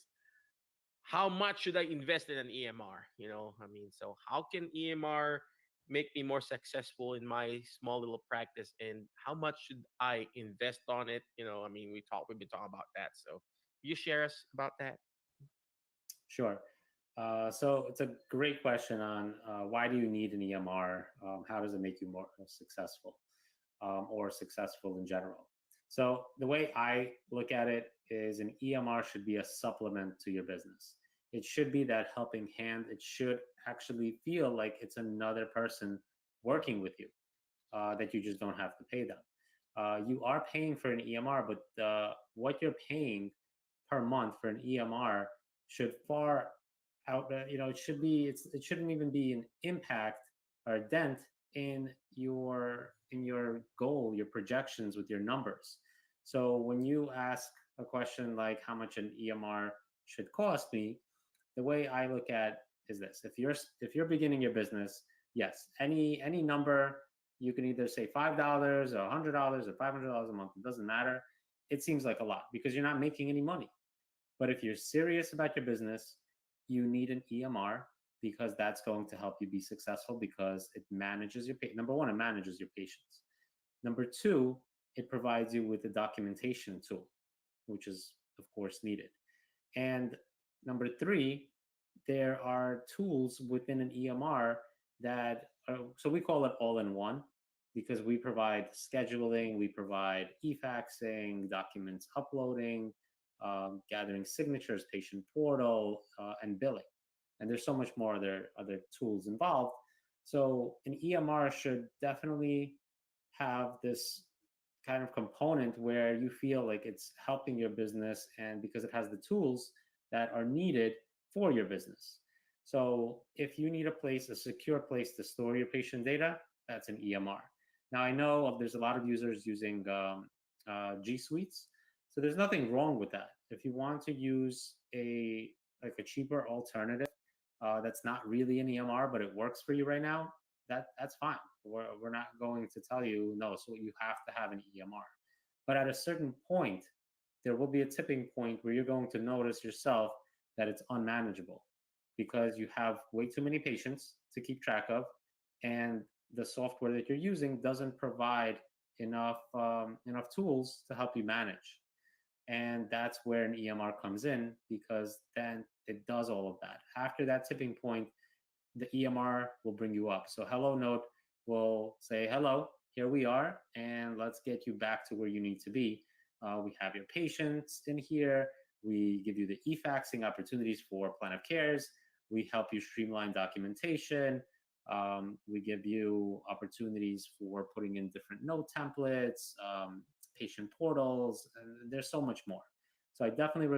[SPEAKER 2] how much should I invest in an EMR? So how can EMR make me more successful in my small little practice, and how much should I invest on it? We've been talking about that. So you share us about that?
[SPEAKER 3] Sure. So it's a great question on why do you need an EMR? How does it make you more successful or successful in general? So the way I look at it is an EMR should be a supplement to your business. It should be that helping hand. It should actually feel like it's another person working with you, that you just don't have to pay them. You are paying for an EMR, but what you're paying per month for an EMR should far out. It shouldn't even be an impact or a dent in your goal, your projections with your numbers. So when you ask a question like how much an EMR should cost me, the way I look at is this: if you're beginning your business, yes, any number, you can either say $5 or $100 or $500 a month. It doesn't matter. It seems like a lot because you're not making any money. But if you're serious about your business, you need an EMR because that's going to help you be successful, because it manages your number one, it manages your patients. Number two, it provides you with a documentation tool, which is of course needed. And number three, there are tools within an EMR that so we call it all-in-one, because we provide scheduling, we provide e-faxing, documents uploading, gathering signatures, patient portal, and billing. And there's so much more other tools involved. So an EMR should definitely have this kind of component where you feel like it's helping your business, and because it has the tools that are needed for your business. So if you need a secure place to store your patient data, that's an EMR. Now I know there's a lot of users using G Suites, so there's nothing wrong with that. If you want to use a cheaper alternative that's not really an EMR, but it works for you right now, that's fine. We're not going to tell you no, so you have to have an EMR. But at a certain point, there will be a tipping point where you're going to notice yourself that it's unmanageable because you have way too many patients to keep track of, and the software that you're using doesn't provide enough tools to help you manage. And that's where an EMR comes in, because then it does all of that. After that tipping point, the EMR will bring you up. So HelloNote will say, hello, here we are, and let's get you back to where you need to be. We have your patients in here. We give you the e-faxing opportunities for plan of cares. We help you streamline documentation. We give you opportunities for putting in different note templates, patient portals, and there's so much more. So I definitely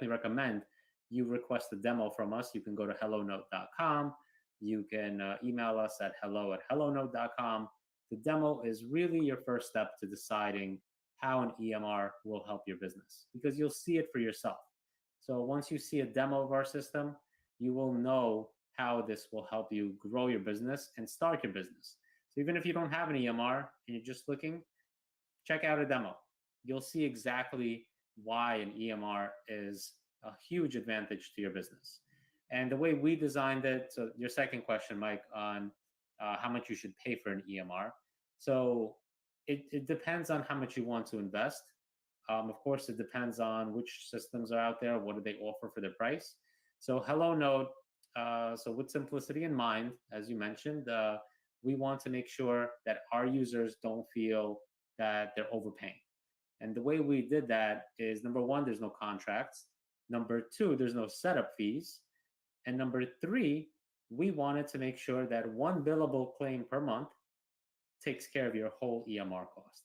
[SPEAKER 3] recommend you request a demo from us. You can go to hellonote.com. You can email us at hello@hellonote.com. The demo is really your first step to deciding how an EMR will help your business, because you'll see it for yourself. So once you see a demo of our system, you will know how this will help you grow your business and start your business. So even if you don't have an EMR and you're just looking, check out a demo. You'll see exactly why an EMR is a huge advantage to your business. And the way we designed it, so your second question, Mike, on how much you should pay for an EMR. So it depends on how much you want to invest. Of course, it depends on which systems are out there, what do they offer for their price. So HelloNote, so with simplicity in mind, as you mentioned, we want to make sure that our users don't feel that they're overpaying. And the way we did that is, number one, there's no contracts. Number two, there's no setup fees. And number three, we wanted to make sure that one billable claim per month takes care of your whole EMR cost.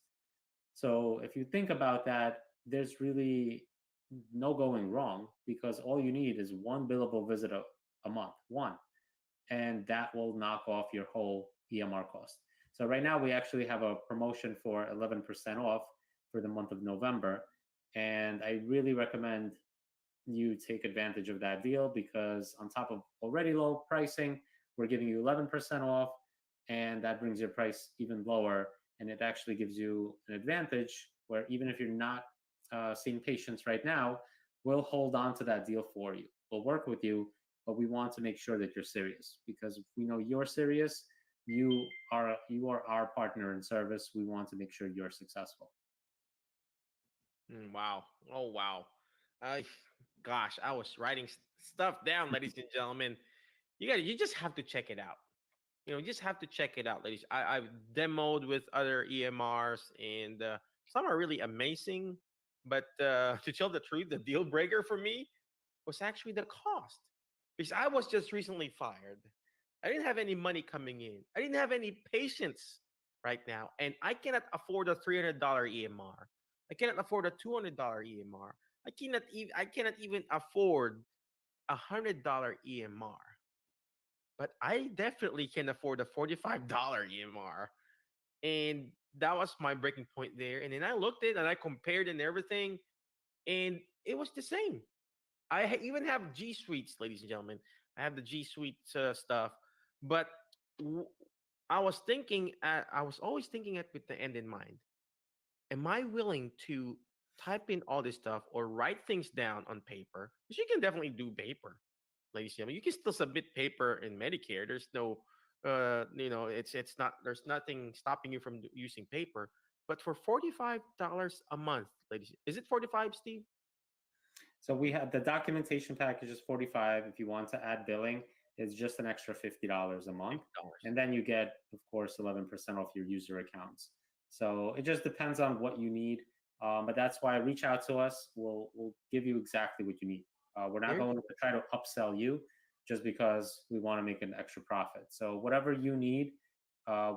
[SPEAKER 3] So if you think about that, there's really no going wrong, because all you need is one billable visit a month, one, and that will knock off your whole EMR cost. So right now we actually have a promotion for 11% off for the month of November. And I really recommend you take advantage of that deal, because on top of already low pricing, we're giving you 11% off, and that brings your price even lower. And it actually gives you an advantage where even if you're not seeing patients right now, we'll hold on to that deal for you. We'll work with you, but we want to make sure that you're serious, because if we know you're serious, you are our partner in service. We want to make sure you're successful.
[SPEAKER 2] Wow. Oh, wow. Gosh, I was writing stuff down, ladies and gentlemen. You just have to check it out. You just have to check it out, ladies. I've demoed with other EMRs, and some are really amazing. But to tell the truth, the deal breaker for me was actually the cost, because I was just recently fired. I didn't have any money coming in. I didn't have any patients right now, and I cannot afford a $300 EMR. I cannot afford a $200 EMR. I cannot even afford a $100 EMR. But I definitely can afford a $45 EMR. And that was my breaking point there. And then I looked at it and I compared and everything, and it was the same. Even have G Suites, ladies and gentlemen. I have the G Suite stuff, but I was always thinking it with the end in mind. Am I willing to type in all this stuff or write things down on paper? Because you can definitely do paper, ladies and gentlemen. You can still submit paper in Medicare. There's no, it's not. There's nothing stopping you from using paper. But for $45 a month, ladies, is it 45, Steve?
[SPEAKER 3] So we have the documentation package is 45. If you want to add billing, it's just an extra $50 a month. And then you get, of course, 11% off your user accounts. So it just depends on what you need. But that's why reach out to us. We'll give you exactly what you need. We're not going to try to upsell you just because we want to make an extra profit. So whatever you need,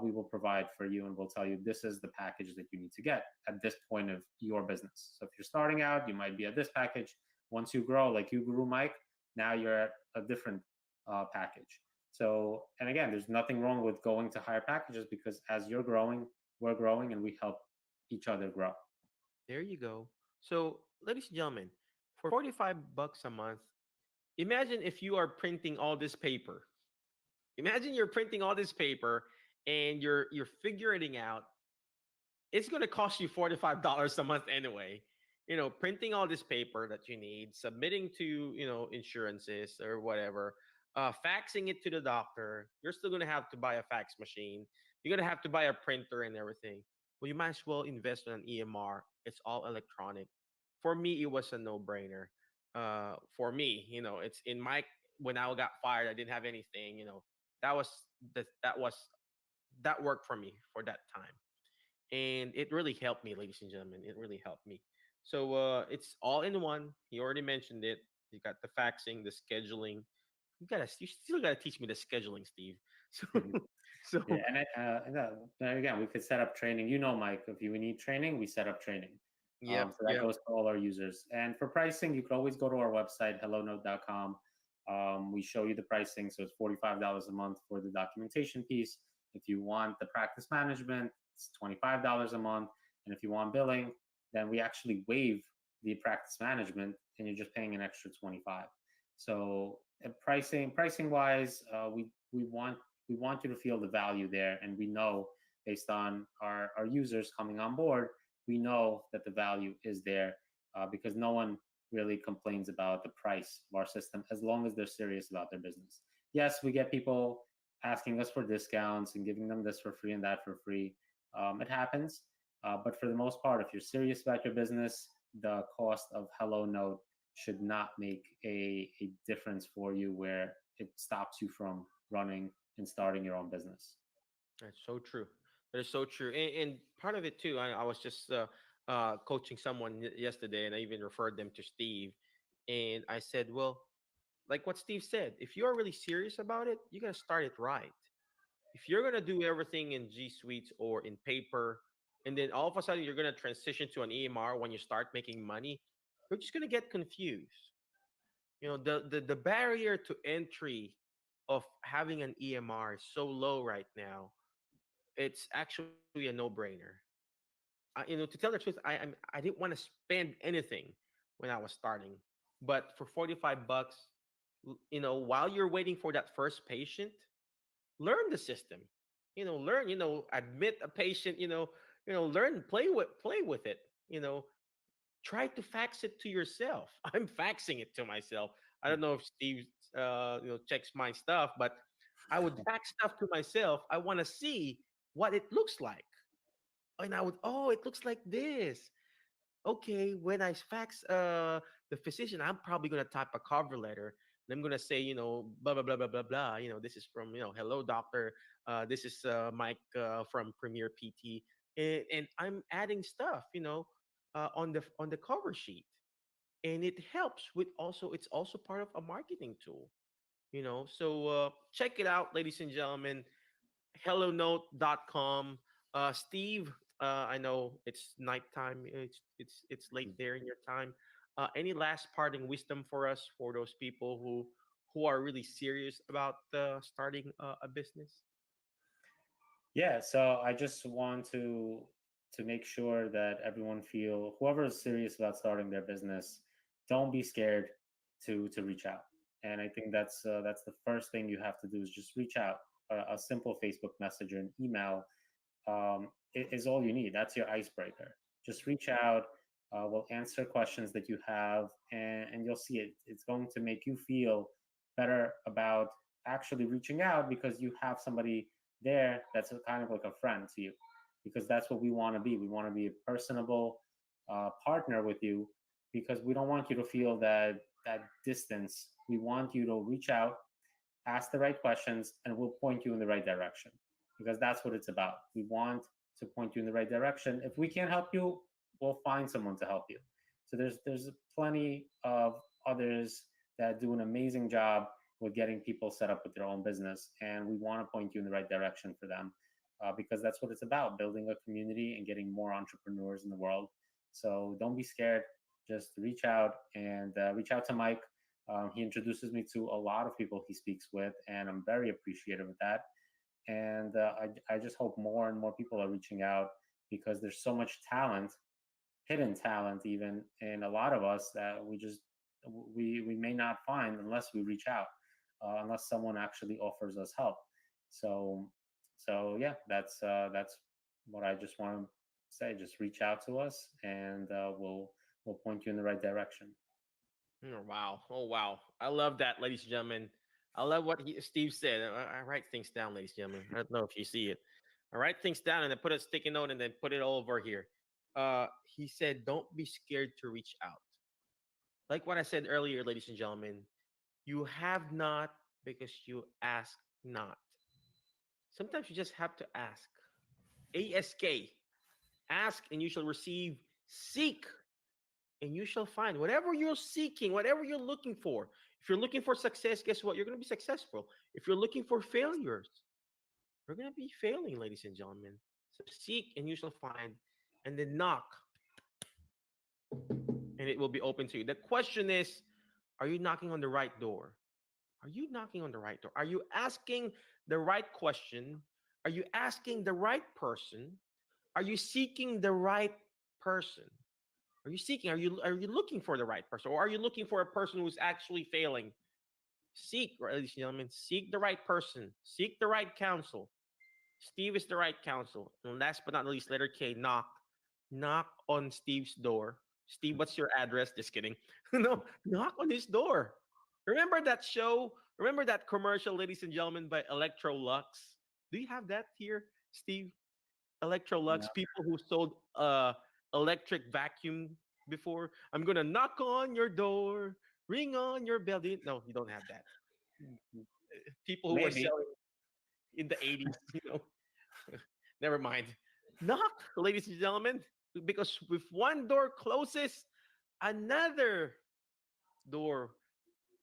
[SPEAKER 3] we will provide for you, and we'll tell you this is the package that you need to get at this point of your business. So if you're starting out, you might be at this package. Once you grow, like you grew, Mike, now you're at a different package. So, and again, there's nothing wrong with going to higher packages, because as you're growing, we're growing, and we help each other grow.
[SPEAKER 2] There you go. So, ladies and gentlemen, for $45 a month, imagine if you are printing all this paper. Imagine you're printing all this paper and you're figuring out it's going to cost you $45 a month anyway. Printing all this paper that you need, submitting to, insurances or whatever, faxing it to the doctor. You're still going to have to buy a fax machine. You're going to have to buy a printer and everything. Well, you might as well invest in an EMR. It's all electronic. For me, it was a no-brainer. For me, it's when I got fired, I didn't have anything. That worked for me for that time. and it really helped me, ladies and gentlemen. It really helped me. So it's all in one. You already mentioned it. You got the faxing, the scheduling. You still gotta teach me the scheduling, Steve. So
[SPEAKER 3] Mhm.
[SPEAKER 2] so
[SPEAKER 3] Yeah, and again, we could set up training. You know, Mike, if you need training, we set up training.
[SPEAKER 2] yep,
[SPEAKER 3] So that
[SPEAKER 2] yep.
[SPEAKER 3] goes to all our users. And for pricing, you could always go to our website, hellonote.com. We show you the pricing. So it's $45 a month for the documentation piece. If you want the practice management, it's $25 a month. And if you want billing, then we actually waive the practice management and you're just paying an extra 25. So pricing wise, we want you to feel the value there. And we know based on our users coming on board, we know that the value is there because no one really complains about the price of our system as long as they're serious about their business. Yes, we get people asking us for discounts and giving them this for free and that for free. It happens. But for the most part, if you're serious about your business, the cost of Hello Note should not make a difference for you where it stops you from running and starting your own business.
[SPEAKER 2] That's so true. That is so true. And part of it too, I was just coaching someone yesterday, and I even referred them to Steve. And I said, well, like what Steve said, if you are really serious about it, you got to start it right. If you're going to do everything in G Suites or in paper, and then all of a sudden you're going to transition to an EMR when you start making money, you're just going to get confused. You know, the barrier to entry of having an EMR is so low right now. It's actually a no-brainer. To tell the truth, I didn't want to spend anything when I was starting, but for 45 bucks, while you're waiting for that first patient, learn the system. Learn. Admit a patient. Learn, play with it. Try to fax it to yourself. I'm faxing it to myself. I don't know if Steve, checks my stuff, but I would fax stuff to myself. I want to see what it looks like, and I would, oh, it looks like this. Okay, when I fax the physician, I'm probably gonna type a cover letter. And I'm gonna say, blah blah blah blah blah blah. This is from, hello doctor. This is Mike from Premier PT, and I'm adding stuff, on the cover sheet, and it helps with also. It's also part of a marketing tool, So check it out, ladies and gentlemen. HelloNote.com. Steve, I know it's nighttime. It's late there in your time. Any last parting wisdom for us, for those people who are really serious about starting a business?
[SPEAKER 3] Yeah, so I just want to make sure that everyone feel whoever is serious about starting their business, don't be scared to reach out. And I think that's the first thing you have to do is just reach out. A simple Facebook message or an email is all you need. That's your icebreaker. Just reach out. We'll answer questions that you have, and you'll see it. It's going to make you feel better about actually reaching out because you have somebody there that's kind of like a friend to you. Because that's what we want to be. We want to be a personable partner with you because we don't want you to feel that distance. We want you to reach out, ask the right questions, and we'll point you in the right direction because that's what it's about. We want to point you in the right direction. If we can't help you, we'll find someone to help you. So there's plenty of others that do an amazing job with getting people set up with their own business, and we want to point you in the right direction for them because that's what it's about: building a community and getting more entrepreneurs in the world. So don't be scared. Just reach out and reach out to Mike. He introduces me to a lot of people he speaks with, and I'm very appreciative of that. And I just hope more and more people are reaching out because there's so much talent, hidden talent, even in a lot of us that we may not find unless we reach out, unless someone actually offers us help. So yeah, that's what I just want to say. Just reach out to us, and we'll point you in the right direction.
[SPEAKER 2] Oh, wow. Oh, wow. I love that, ladies and gentlemen. I love what Steve said. I write things down, ladies and gentlemen. I don't know if you see it. I write things down and then put a sticky note and then put it all over here. He said, don't be scared to reach out. Like what I said earlier, ladies and gentlemen, you have not because you ask not. Sometimes you just have to ask. ASK. Ask and you shall receive. Seek and you shall find. Whatever you're seeking, whatever you're looking for. If you're looking for success, guess what? You're going to be successful. If you're looking for failures, you're going to be failing, ladies and gentlemen. So seek and you shall find, and then knock and it will be open to you. The question is, are you knocking on the right door? Are you knocking on the right door? Are you asking the right question? Are you asking the right person? Are you seeking the right person? Are you seeking? Are you looking for the right person? Or are you looking for a person who's actually failing? Seek, ladies and gentlemen, seek the right person. Seek the right counsel. Steve is the right counsel. And last but not least, letter K, knock. Knock on Steve's door. Steve, what's your address? Just kidding. No, knock on his door. Remember that show? Remember that commercial, ladies and gentlemen, by Electrolux? Do you have that here, Steve? Electrolux, people who sold electric vacuum before. I'm gonna knock on your door, ring on your bell. No, you don't have that. People who were
[SPEAKER 3] Maybe.
[SPEAKER 2] selling in the 80s, Never mind. Knock, ladies and gentlemen, because if one door closes, another door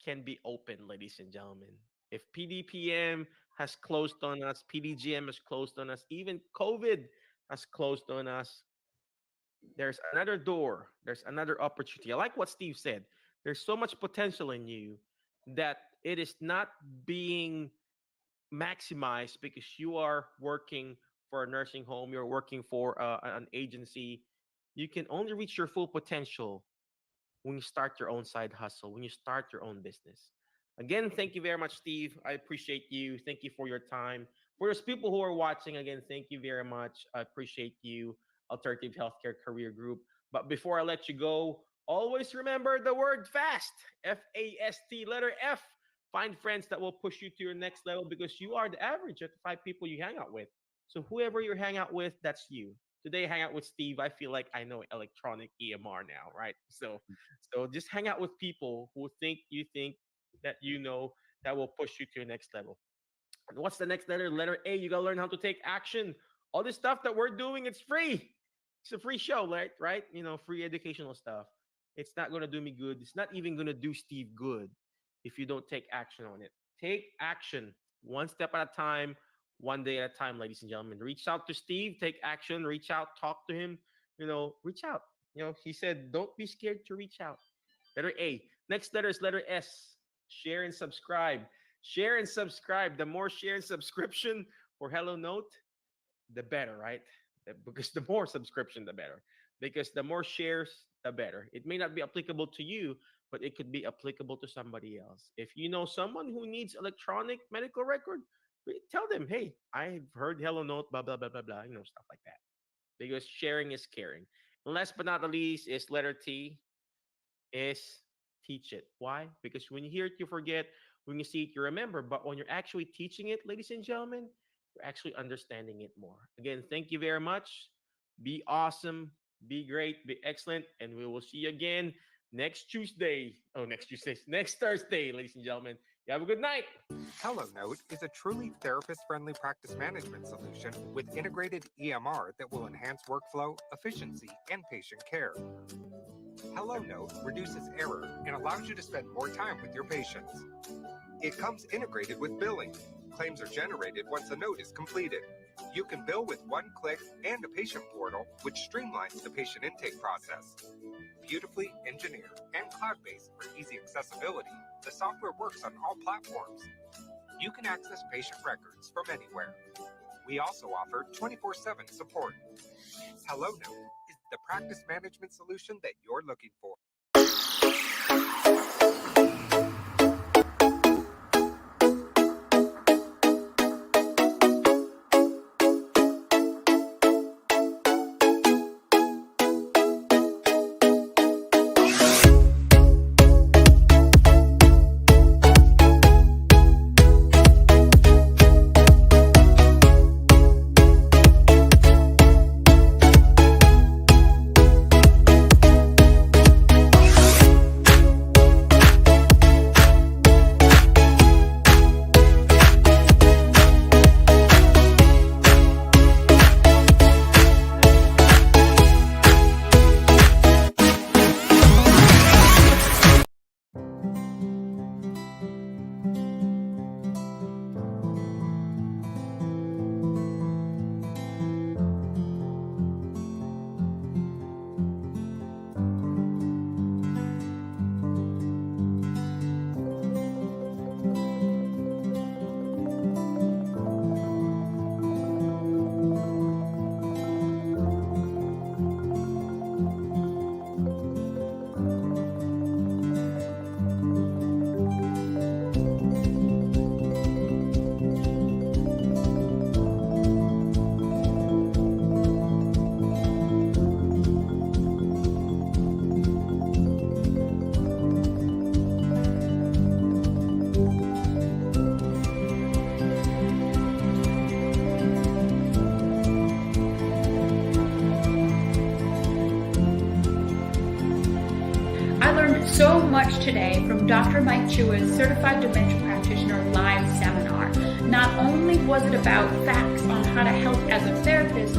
[SPEAKER 2] can be open, ladies and gentlemen. If PDPM has closed on us, PDGM has closed on us, even COVID has closed on us, there's another door, there's another opportunity. I like what Steve said. There's so much potential in you that it is not being maximized because you are working for a nursing home, you're working for an agency. You can only reach your full potential when you start your own side hustle, when you start your own business. Again, thank you very much, Steve. I appreciate you. Thank you for your time. For those people who are watching, again, thank you very much. I appreciate you, Alternative Healthcare Career Group. But before I let you go, always remember the word FAST, F-A-S-T, letter F. Find friends that will push you to your next level because you are the average of the 5 people you hang out with. So whoever you hang out with, that's you. Today, I hang out with Steve. I feel like I know electronic EMR now, right? So just hang out with people who think that you know that will push you to your next level. And what's the next letter? Letter A. You gotta learn how to take action. All this stuff that we're doing, it's free. It's a free show, right? Free educational stuff. It's not gonna do me good. It's not even gonna do Steve good if you don't take action on it. Take action, one step at a time, one day at a time, ladies and gentlemen. Reach out to Steve, take action, reach out, talk to him, reach out. He said, don't be scared to reach out. Letter A. Next letter is letter S. Share and subscribe. Share and subscribe. The more share and subscription for Hello Note, the better, right? Because the more subscription, the better. Because the more shares, the better. It may not be applicable to you, but it could be applicable to somebody else. If you know someone who needs electronic medical record, tell them, hey, I've heard Hello Note, blah, blah, blah, blah, blah, stuff like that. Because sharing is caring. And last but not the least is letter T, is teach it. Why? Because when you hear it, you forget. When you see it, you remember. But when you're actually teaching it, ladies and gentlemen, you're actually understanding it more. Again, thank you very much. Be awesome, be great, be excellent, and we will see you again next Thursday, ladies and gentlemen. You have a good night.
[SPEAKER 1] HelloNote is a truly therapist-friendly practice management solution with integrated EMR that will enhance workflow, efficiency, and patient care. HelloNote reduces error and allows you to spend more time with your patients. It comes integrated with billing. Claims are generated once a note is completed. You can bill with one click and a patient portal, which streamlines the patient intake process. Beautifully engineered and cloud-based for easy accessibility, the software works on all platforms. You can access patient records from anywhere. We also offer 24/7 support. HelloNote is the practice management solution that you're looking for.
[SPEAKER 11] I learned so much today from Dr. Mike Chua's Certified Dementia Practitioner live seminar. Not only was it about facts on how to help as a therapist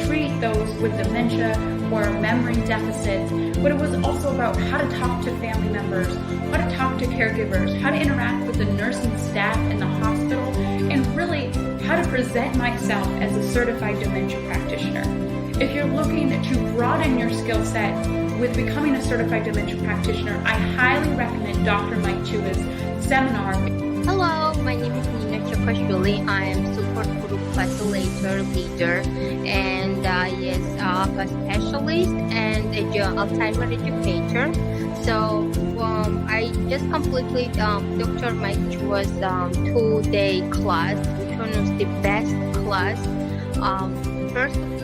[SPEAKER 11] treat those with dementia or memory deficits, but it was also about how to talk to family members, how to talk to caregivers, how to interact with the nursing staff in the hospital, and really how to present myself as a certified dementia practitioner. If you're looking to broaden your skill set with becoming a certified dementia practitioner, I highly recommend Dr. Mike Chua's seminar.
[SPEAKER 12] Hello, my name is Nina Chakashvili. I am support group facilitator leader and yes, a specialist and a Alzheimer educator. So I just completed Dr. Mike Chua's 2-day class, which one was the best class. First of